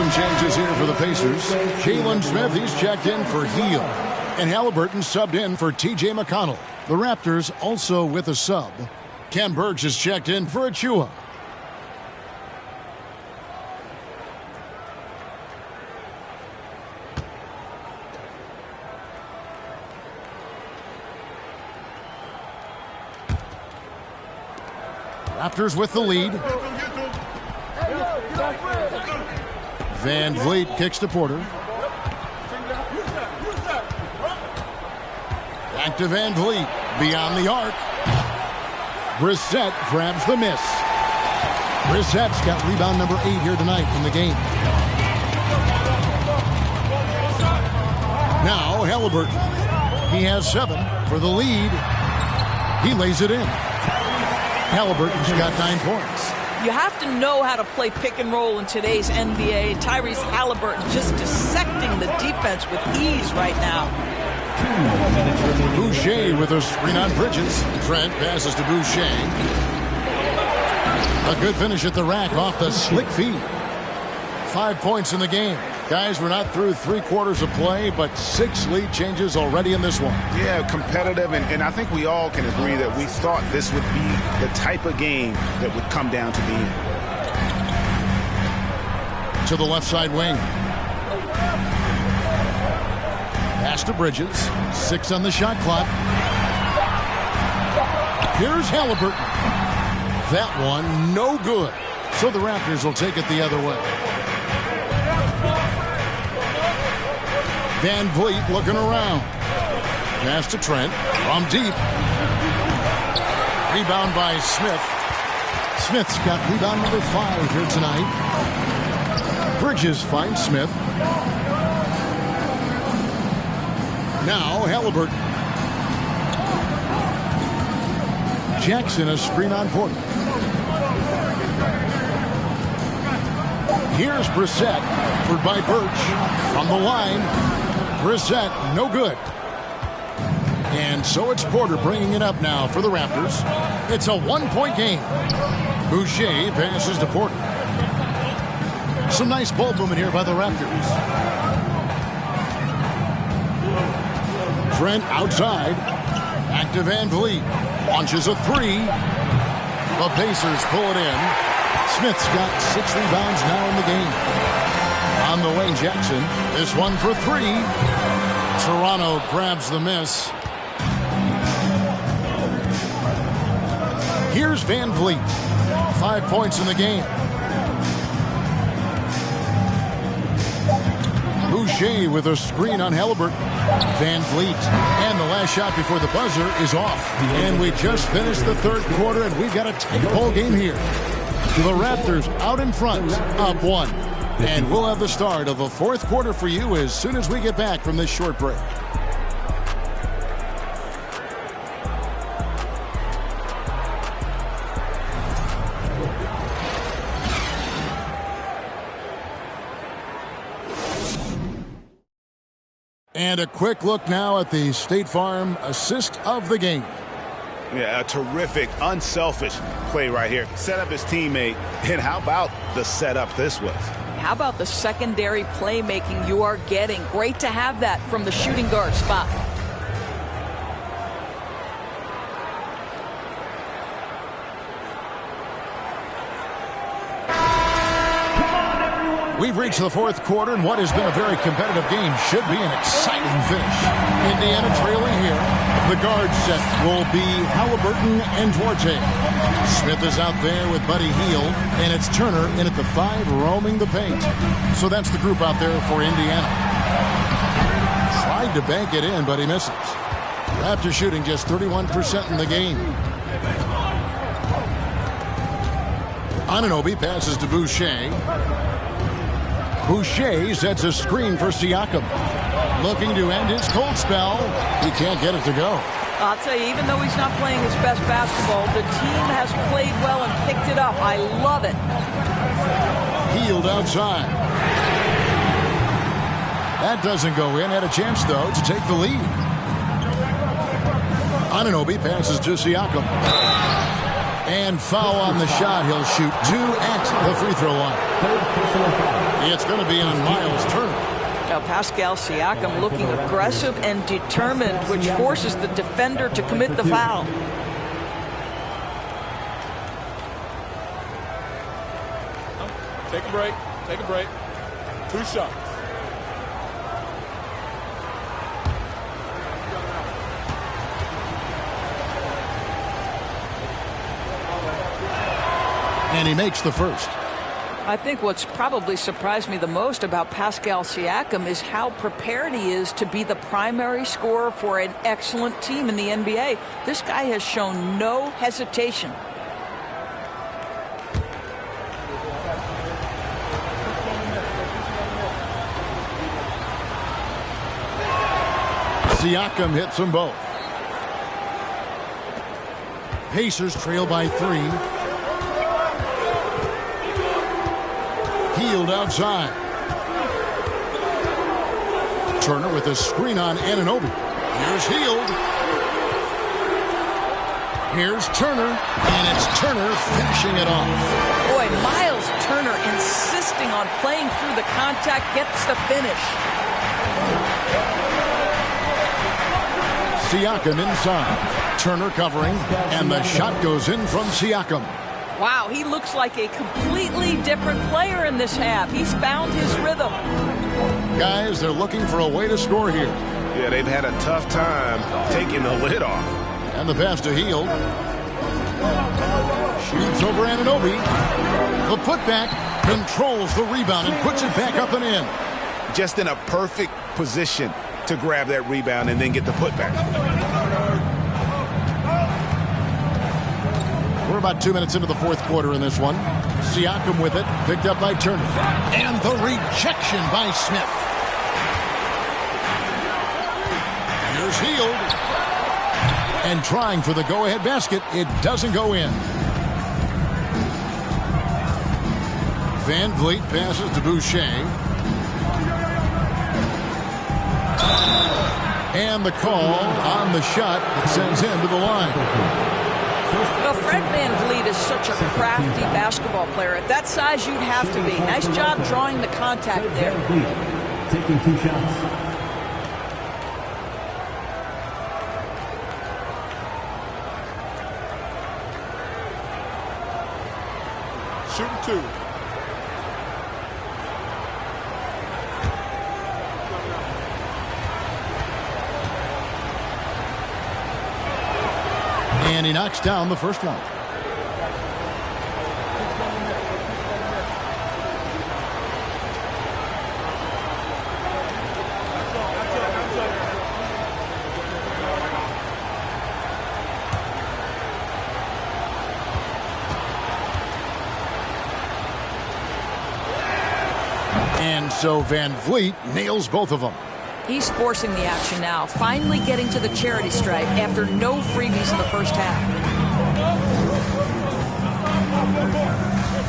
Some changes here for the Pacers. Jalen Smith, he's checked in for Heel. And Halliburton subbed in for T.J. McConnell. The Raptors also with a sub. Ken Burks is checked in for Achua. Raptors with the lead. Van Vliet kicks to Porter. Back to Van Vliet. Beyond the arc. Brissett grabs the miss. Brissett's got rebound number 8 here tonight in the game. Now Halliburton. He has 7 for the lead. He lays it in. Halliburton's got 9 points. You have to know how to play pick and roll in today's NBA. Tyrese Halliburton just dissecting the defense with ease right now. Boucher with a screen on Bridges. Trent passes to Boucher. A good finish at the rack off the slick feed. 5 points in the game. Guys, we're not through 3 quarters of play, but 6 lead changes already in this one. Yeah, competitive, and I think we all can agree that we thought this would be the type of game that would come down to the end. To the left side wing. Pass to Bridges. 6 on the shot clock. Here's Halliburton. That one, no good. So the Raptors will take it the other way. Van Vliet looking around. Pass to Trent from deep. Rebound by Smith. Smith's got rebound number 5 here tonight. Bridges finds Smith. Now Halliburton. Jackson a screen on Porter. Here's Brissett for by Birch from the line. Brissett, no good. And so it's Porter bringing it up now for the Raptors. It's a 1-point game. Boucher passes to Porter. Some nice ball movement here by the Raptors. Trent outside. Back to Van Vliet. Launches a 3. The Pacers pull it in. Smith's got 6 rebounds now in the game. On the way, Jackson. This one for 3. Toronto grabs the miss. Here's Van Vliet. 5 points in the game. Boucher with a screen on Halliburton. Van Vliet. And the last shot before the buzzer is off. And we just finished the third quarter, and we've got a tight ball game here. The Raptors out in front, up 1. And we'll have the start of the fourth quarter for you as soon as we get back from this short break. And a quick look now at the State Farm assist of the game. Yeah, a terrific, unselfish play right here. Set up his teammate. And how about the setup this was? How about the secondary playmaking you are getting? Great to have that from the shooting guard spot. We've reached the fourth quarter, and what has been a very competitive game should be an exciting finish. Indiana trailing here. The guard set will be Halliburton and Duarte. Smith is out there with Buddy Hield, and it's Turner in at the 5 roaming the paint. So that's the group out there for Indiana. Tried to bank it in, but he misses. Raptors shooting just 31% in the game. Anunoby passes to Boucher. Boucher sets a screen for Siakam. Looking to end his cold spell. He can't get it to go. I'll tell you, even though he's not playing his best basketball, the team has played well and picked it up. I love it. Hield outside. That doesn't go in. Had a chance, though, to take the lead. Anunoby passes to Siakam. And foul on the shot. He'll shoot 2 at the free throw line. It's going to be on Miles Turner. Now Pascal Siakam looking aggressive and determined, which forces the defender to commit the foul. Take a break. Take a break. 2 shots. And he makes the first. I think what's probably surprised me the most about Pascal Siakam is how prepared he is to be the primary scorer for an excellent team in the NBA. This guy has shown no hesitation. Siakam hits them both. Pacers trail by 3. Hield outside. Turner with a screen on Anunoby. Here's Hield. Here's Turner, and it's Turner finishing it off. Boy, Miles Turner insisting on playing through the contact, gets the finish. Siakam inside. Turner covering, and the shot goes in from Siakam. Wow, he looks like a completely different player in this half. He's found his rhythm. Guys, they're looking for a way to score here. Yeah, they've had a tough time taking the lid off. And the pass to Hield. Shoots over Anunoby. The putback, controls the rebound and puts it back up and in. Just in a perfect position to grab that rebound and then get the putback. We're about 2 minutes into the fourth quarter in this one. Siakam with it, picked up by Turner. And the rejection by Smith. Here's Hield. And trying for the go-ahead basket. It doesn't go in. Van Vliet passes to Boucher. And the call on the shot that sends him to the line. Well, Fred Van Vliet is such a crafty basketball player. At that size, you'd have to be. Nice job drawing the contact there. Taking 2 shots. Shooting 2. And he knocks down the first one. And so Van Vliet nails both of them. He's forcing the action now, finally getting to the charity stripe after no freebies in the first half.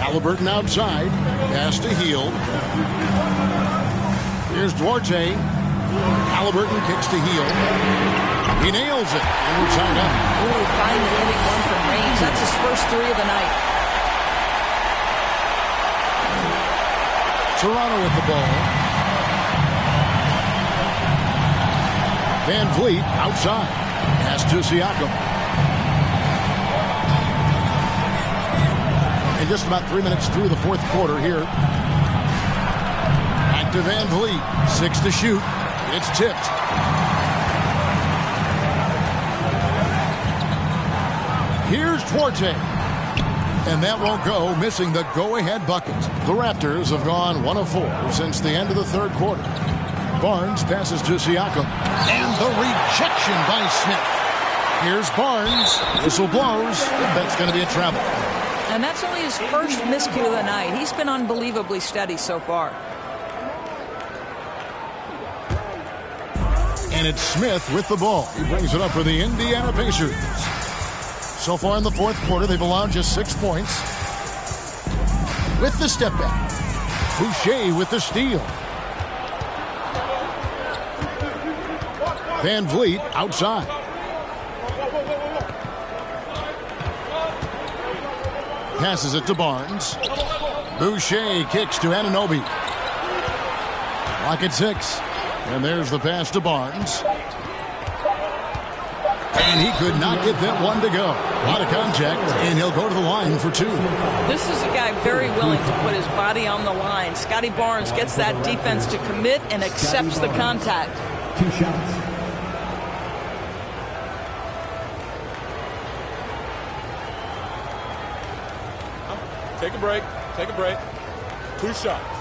Halliburton outside. Pass to Hield. Here's Duarte. Halliburton kicks to Hield. He nails it. And we're tied up. Ooh, finally hitting one from range. That's his first 3 of the night. Toronto with the ball. Van Vliet outside. Pass to Siakam. And just about 3 minutes through the fourth quarter here. Back to Van Vliet. 6 to shoot. It's tipped. Here's Duarte. And that won't go, missing the go-ahead bucket. The Raptors have gone 1 of 4 since the end of the third quarter. Barnes passes to Siakam. And the rejection by Smith. Here's Barnes. Whistle blows. That's going to be a travel. And that's only his first miscue of the night. He's been unbelievably steady so far. And it's Smith with the ball. He brings it up for the Indiana Pacers. So far in the fourth quarter, they've allowed just 6 points. With the step back. Boucher with the steal. Van Vliet outside. Passes it to Barnes. Boucher kicks to Anunoby. Lock at 6. And there's the pass to Barnes. And he could not get that one to go. A lot of contact, and he'll go to the line for 2. This is a guy very willing to put his body on the line. Scotty Barnes gets that defense to commit and accepts the contact. 2 shots. Take a break. Take a break. 2 shots.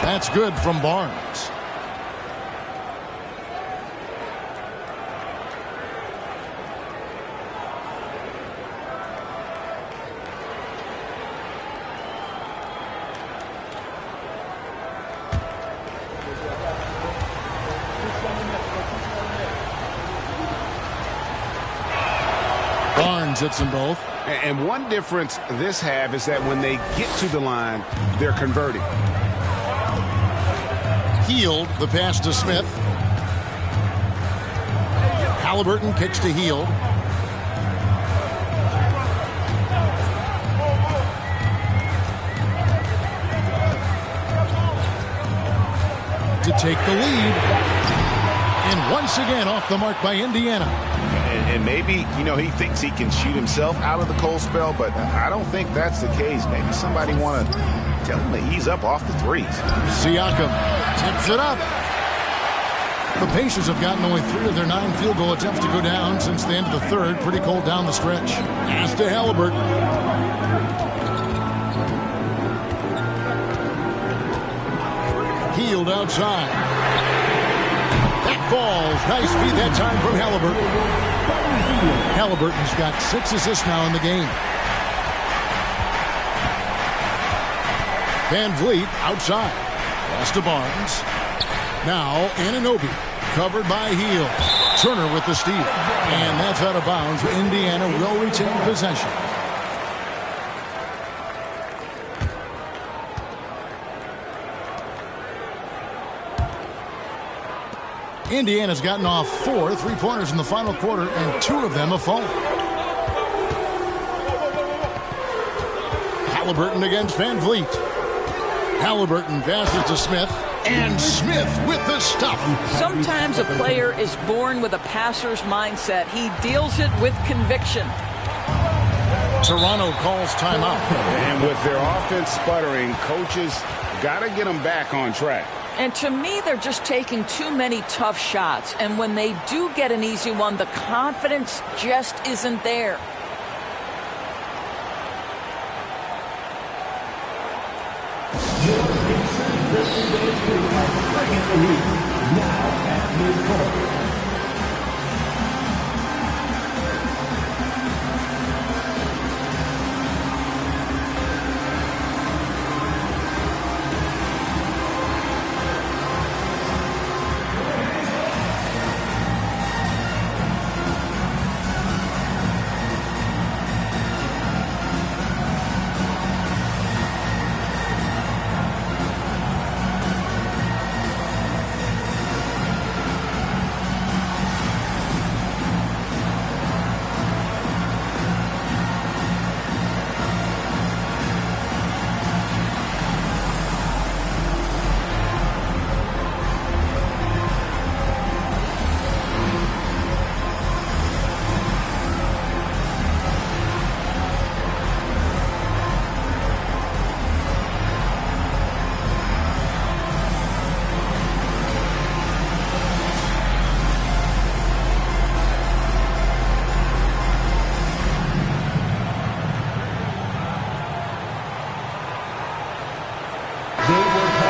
That's good from Barnes. Barnes hits them both. And one difference this half is that when they get to the line, they're converting. Heald, the pass to Smith. Halliburton kicks to Heald. To take the lead. And once again off the mark by Indiana. And maybe, he thinks he can shoot himself out of the cold spell, but I don't think that's the case. Maybe somebody want to tell him to ease up off the threes. Siakam tips it up. The Pacers have gotten only 3 of their 9 field goal attempts to go down since the end of the third. Pretty cold down the stretch. Pass to Halliburton. Heald outside. That falls. Nice feed that time from Halliburton. Halliburton's got 6 assists now in the game. Van Vliet outside. Pass to Barnes. Now Anunoby covered by Heald. Turner with the steal. And that's out of bounds. Indiana will retain possession. Indiana's gotten off 4 3-pointers in the final quarter, and 2 of them have fallen. Halliburton against Van Vliet. Halliburton passes to Smith, and Smith with the stuff. Sometimes a player is born with a passer's mindset. He deals it with conviction. Toronto calls timeout. And with their offense sputtering, coaches got to get them back on track. And to me, they're just taking too many tough shots. And when they do get an easy one, the confidence just isn't there. Now at midcourt.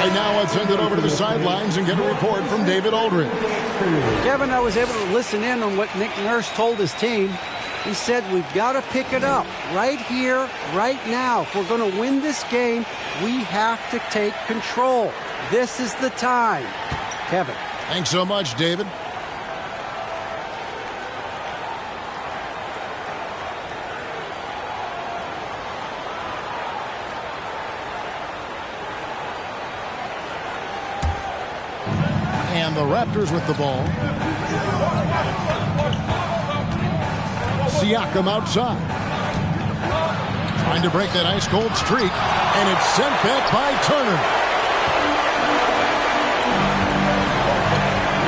Right now, let's send it over to the sidelines and get a report from David Aldridge. Kevin, I was able to listen in on what Nick Nurse told his team. He said, we've got to pick it up right here, right now. If we're going to win this game, we have to take control. This is the time. Kevin. Thanks so much, David. And the Raptors with the ball. Siakam outside. Trying to break that ice-cold streak. And it's sent back by Turner.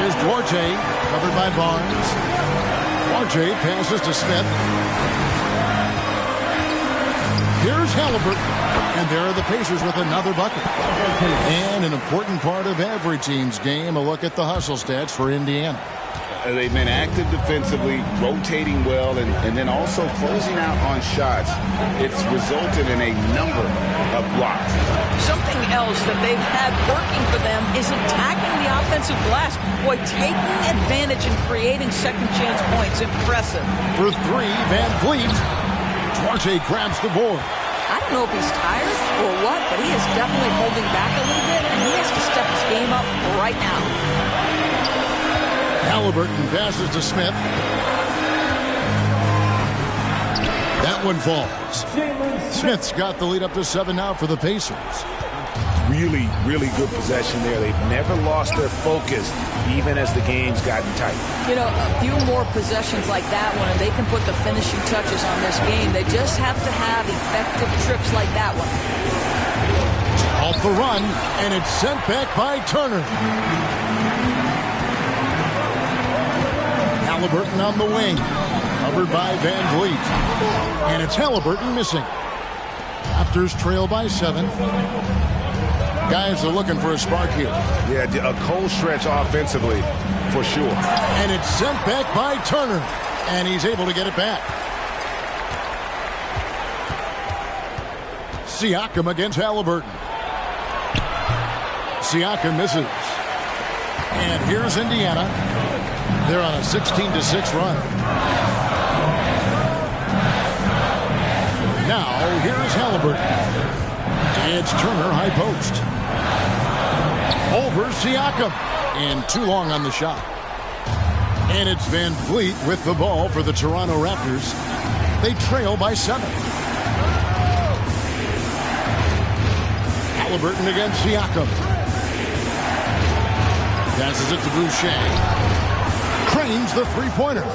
Here's Duarte, covered by Barnes. Duarte passes to Smith. Here's Halliburton. And there are the Pacers with another bucket. And an important part of every team's game, a look at the hustle stats for Indiana. They've been active defensively, rotating well, and then also closing out on shots. It's resulted in a number of blocks. Something else that they've had working for them is attacking the offensive glass. Boy, taking advantage and creating second chance points. Impressive. For three, Van Vliet. Duarte grabs the board. I don't know if he's tired or what, but he is definitely holding back a little bit, and he has to step his game up right now. Halliburton passes to Smith. That one falls. Smith's got the lead up to 7 now for the Pacers. Really, really good possession there. They've never lost their focus, even as the game's gotten tight. You know, a few more possessions like that one, and they can put the finishing touches on this game. They just have to have effective trips like that one. Off the run, and it's sent back by Turner. Halliburton on the wing, covered by Van Vliet. And it's Halliburton missing. Raptors trail by 7. Guys are looking for a spark here. Yeah, a cold stretch offensively, for sure. And it's sent back by Turner. And he's able to get it back. Siakam against Halliburton. Siakam misses. And here's Indiana. They're on a 16-6 run. Now, here's Halliburton. It's Turner, high post. Over Siakam. And too long on the shot. And it's Van Vliet with the ball for the Toronto Raptors. They trail by 7. Halliburton against Siakam. Passes it to Boucher. Cranes the three-pointer.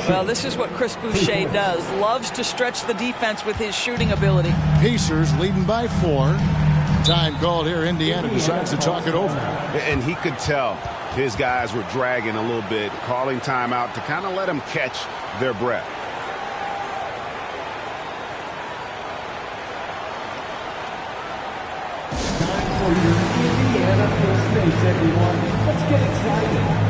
Well, this is what Chris Boucher does. Loves to stretch the defense with his shooting ability. Pacers leading by 4. Time called here. Indiana decides to talk it over. And he could tell his guys were dragging a little bit, calling timeout to kind of let them catch their breath. Time for your Indiana Pacers, everyone. Let's get excited.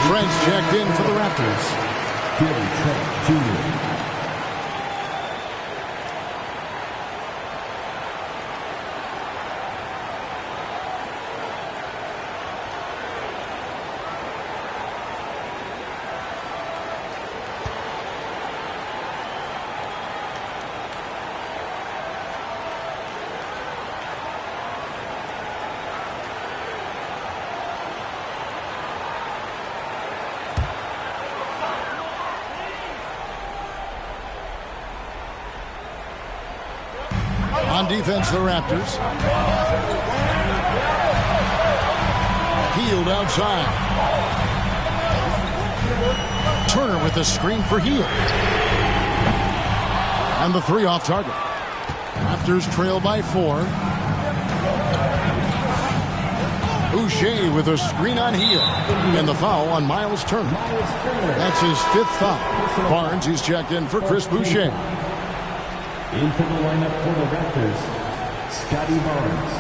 Trent's checked in for the Raptors. Gary Trent Jr. On defense, the Raptors. Healed outside. Turner with a screen for Hield. And the three off target. Raptors trail by 4. Boucher with a screen on Hield. And the foul on Miles Turner. That's his 5th foul. Barnes, he's checked in for Chris Boucher. Into the lineup for the Raptors, Scotty Barnes.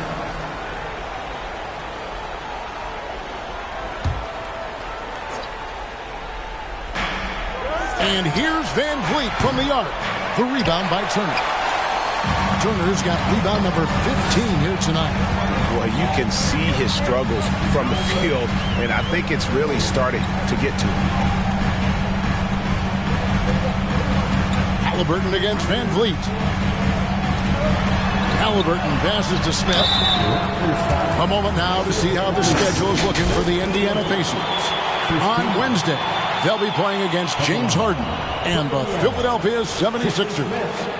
And here's Van Vliet from the arc. The rebound by Turner. Turner's got rebound number 15 here tonight. Well, you can see his struggles from the field, and I think it's really starting to get to him. Halliburton against Van Vliet. Halliburton passes to Smith. A moment now to see how the schedule is looking for the Indiana Pacers. On Wednesday, they'll be playing against James Harden and the Philadelphia 76ers.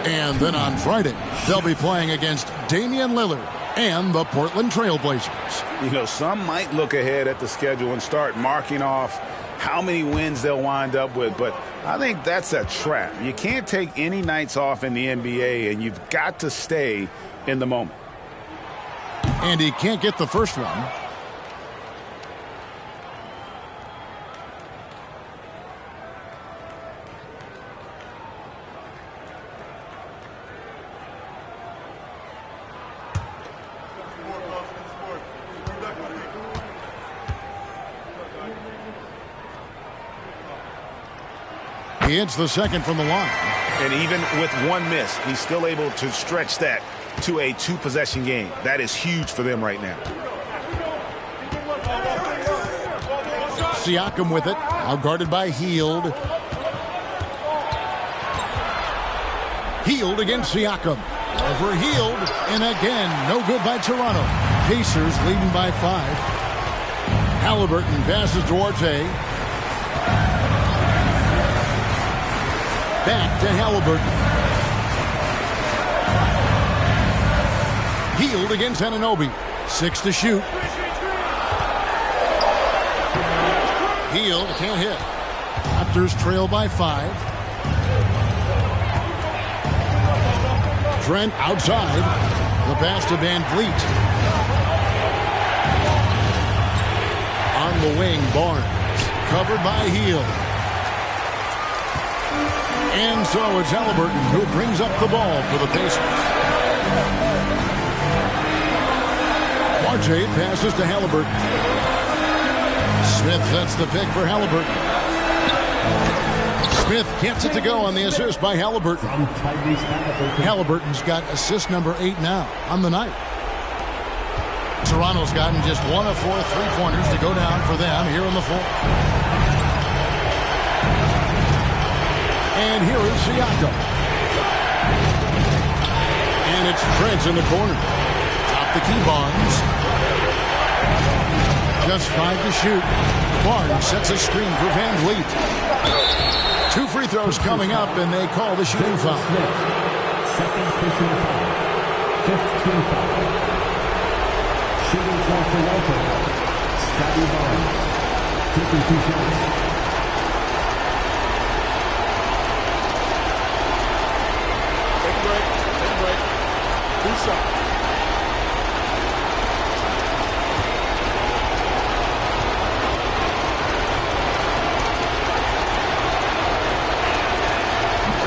And then on Friday, they'll be playing against Damian Lillard and the Portland Trail Blazers. You know, some might look ahead at the schedule and start marking off how many wins they'll wind up with, but I think that's a trap. You can't take any nights off in the NBA, and you've got to stay in the moment. And he can't get the first one. He hits the second from the line. And even with one miss, he's still able to stretch that to a 2-possession game. That is huge for them right now. Siakam with it. Now guarded by Hield. Hield against Siakam. Over Hield. And again, no good by Toronto. Pacers leading by 5. Halliburton passes to Duarte. Back to Halliburton. Hield against Anunoby. 6 to shoot. Hield can't hit. Raptors trail by 5. Trent outside. The pass to Van Vliet. On the wing, Barnes. Covered by Hield. And so it's Halliburton who brings up the ball for the Pacers. Duarte passes to Halliburton. Smith sets the pick for Halliburton. Smith gets it to go on the assist by Halliburton. Halliburton's got assist number 8 now on the night. Toronto's gotten just 1 of 4 3-pointers to go down for them here in the fourth. And here is Siakam. And it's Trent in the corner. Top the key, Barnes. Just 5 to shoot. Barnes sets a screen for Van Vliet. 2 free throws coming up, and they call the shooting foul. Second personal foul. 5th team foul. Shooting foul for Walter. Scotty Barnes. Taking 2 shots.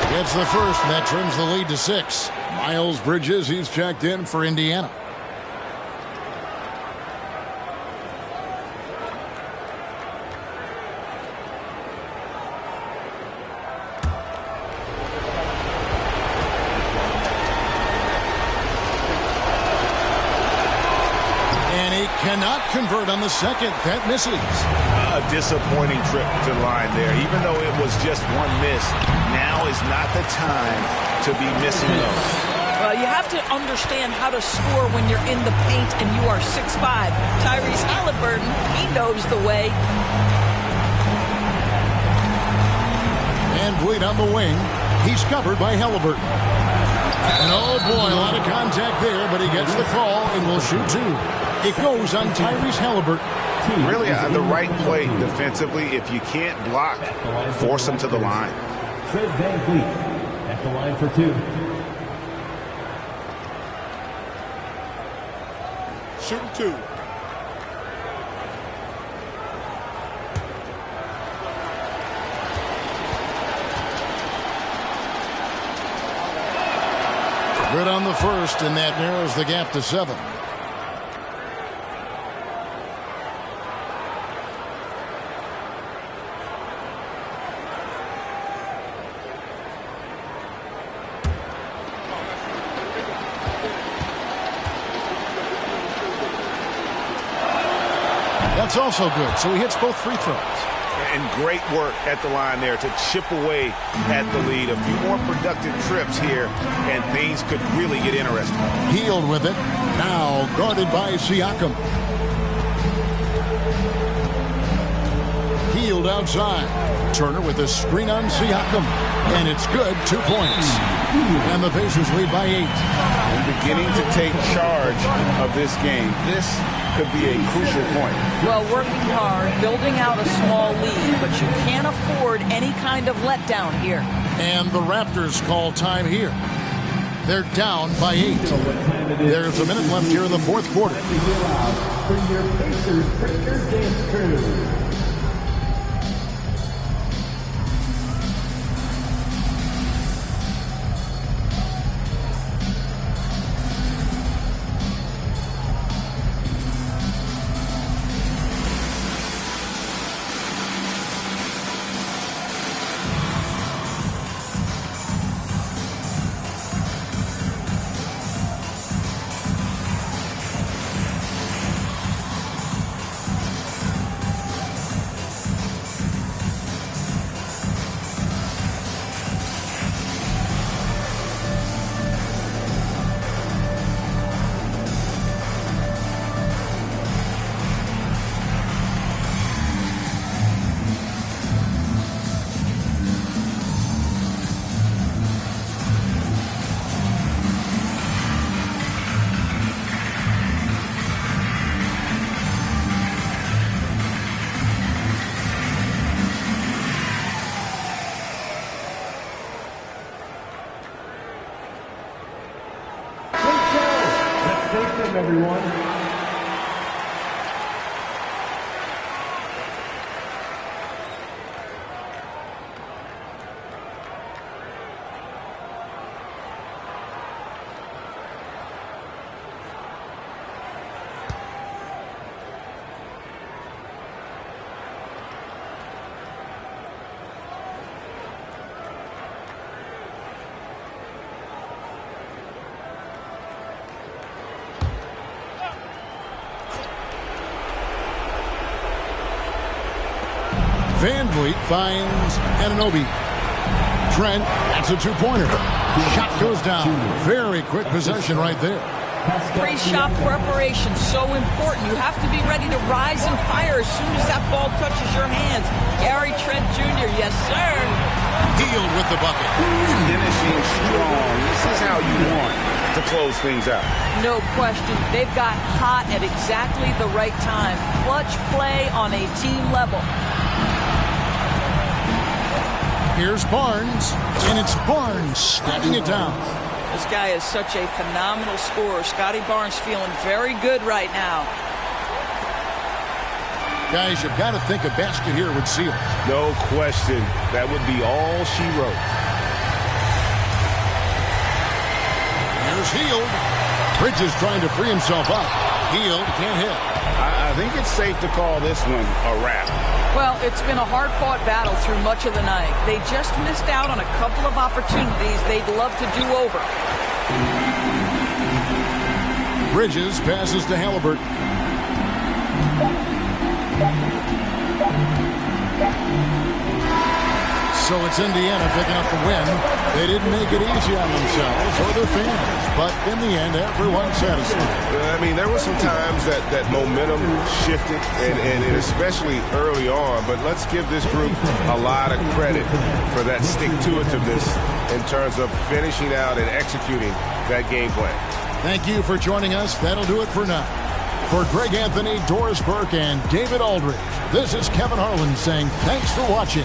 Gets the first, and that trims the lead to 6. Miles Bridges, he's checked in for Indiana. Cannot convert on the second. That misses. A disappointing trip to the line there. Even though it was just 1 miss, now is not the time to be missing those. Well, you have to understand how to score when you're in the paint and you are 6'5". Tyrese Halliburton, he knows the way. Van Vliet on the wing. He's covered by Halliburton. And oh boy, a lot of contact there, but he gets the call and will shoot 2. It goes on Tyrese Halliburton. Really, the right play defensively. If you can't block, force them to the line. Fred VanVleet at the line for 2. Shooting 2. Good on the first, and that narrows the gap to 7. That's also good, so he hits both free throws. And great work at the line there to chip away at the lead. A few more productive trips here, and things could really get interesting. Healed with it. Now guarded by Siakam. Healed outside. Turner with a screen on Siakam. And it's good. 2 points. And the Pacers lead by 8. And beginning to take charge of this game. This could be a crucial point. Well, working hard, building out a small lead, but you can't afford any kind of letdown here. And the Raptors call time here. They're down by 8. There's a minute left here in the fourth quarter. For your Pacers Breaker Dance Crew. Everyone. VanVleet finds Anunoby. Trent, that's a 2-pointer. Shot goes down. Very quick possession right there. Pre-shot preparation, so important. You have to be ready to rise and fire as soon as that ball touches your hands. Gary Trent Jr., yes, sir. Healed with the bucket. Finishing strong. This is how you want to close things out. No question. They've got hot at exactly the right time. Clutch play on a team level. Here's Barnes, and it's Barnes stepping it down. This guy is such a phenomenal scorer. Scotty Barnes feeling very good right now. Guys, you've got to think a basket here would seal it. No question. That would be all she wrote. Here's Hield. Bridges trying to free himself up. Hield can't hit. I think it's safe to call this one a wrap. Well, it's been a hard-fought battle through much of the night. They just missed out on a couple of opportunities they'd love to do over. Bridges passes to Halliburton. So it's Indiana picking up the win. They didn't make it easy on themselves or their fans, but in the end, everyone's satisfied. I mean, there were some times that momentum shifted, and especially early on, but let's give this group a lot of credit for that stick-to-itiveness in terms of finishing out and executing that game plan. Thank you for joining us. That'll do it for now. For Greg Anthony, Doris Burke, and David Aldridge, this is Kevin Harlan saying thanks for watching.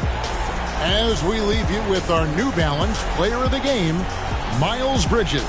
As we leave you with our New Balance Player of the Game, Miles Bridges.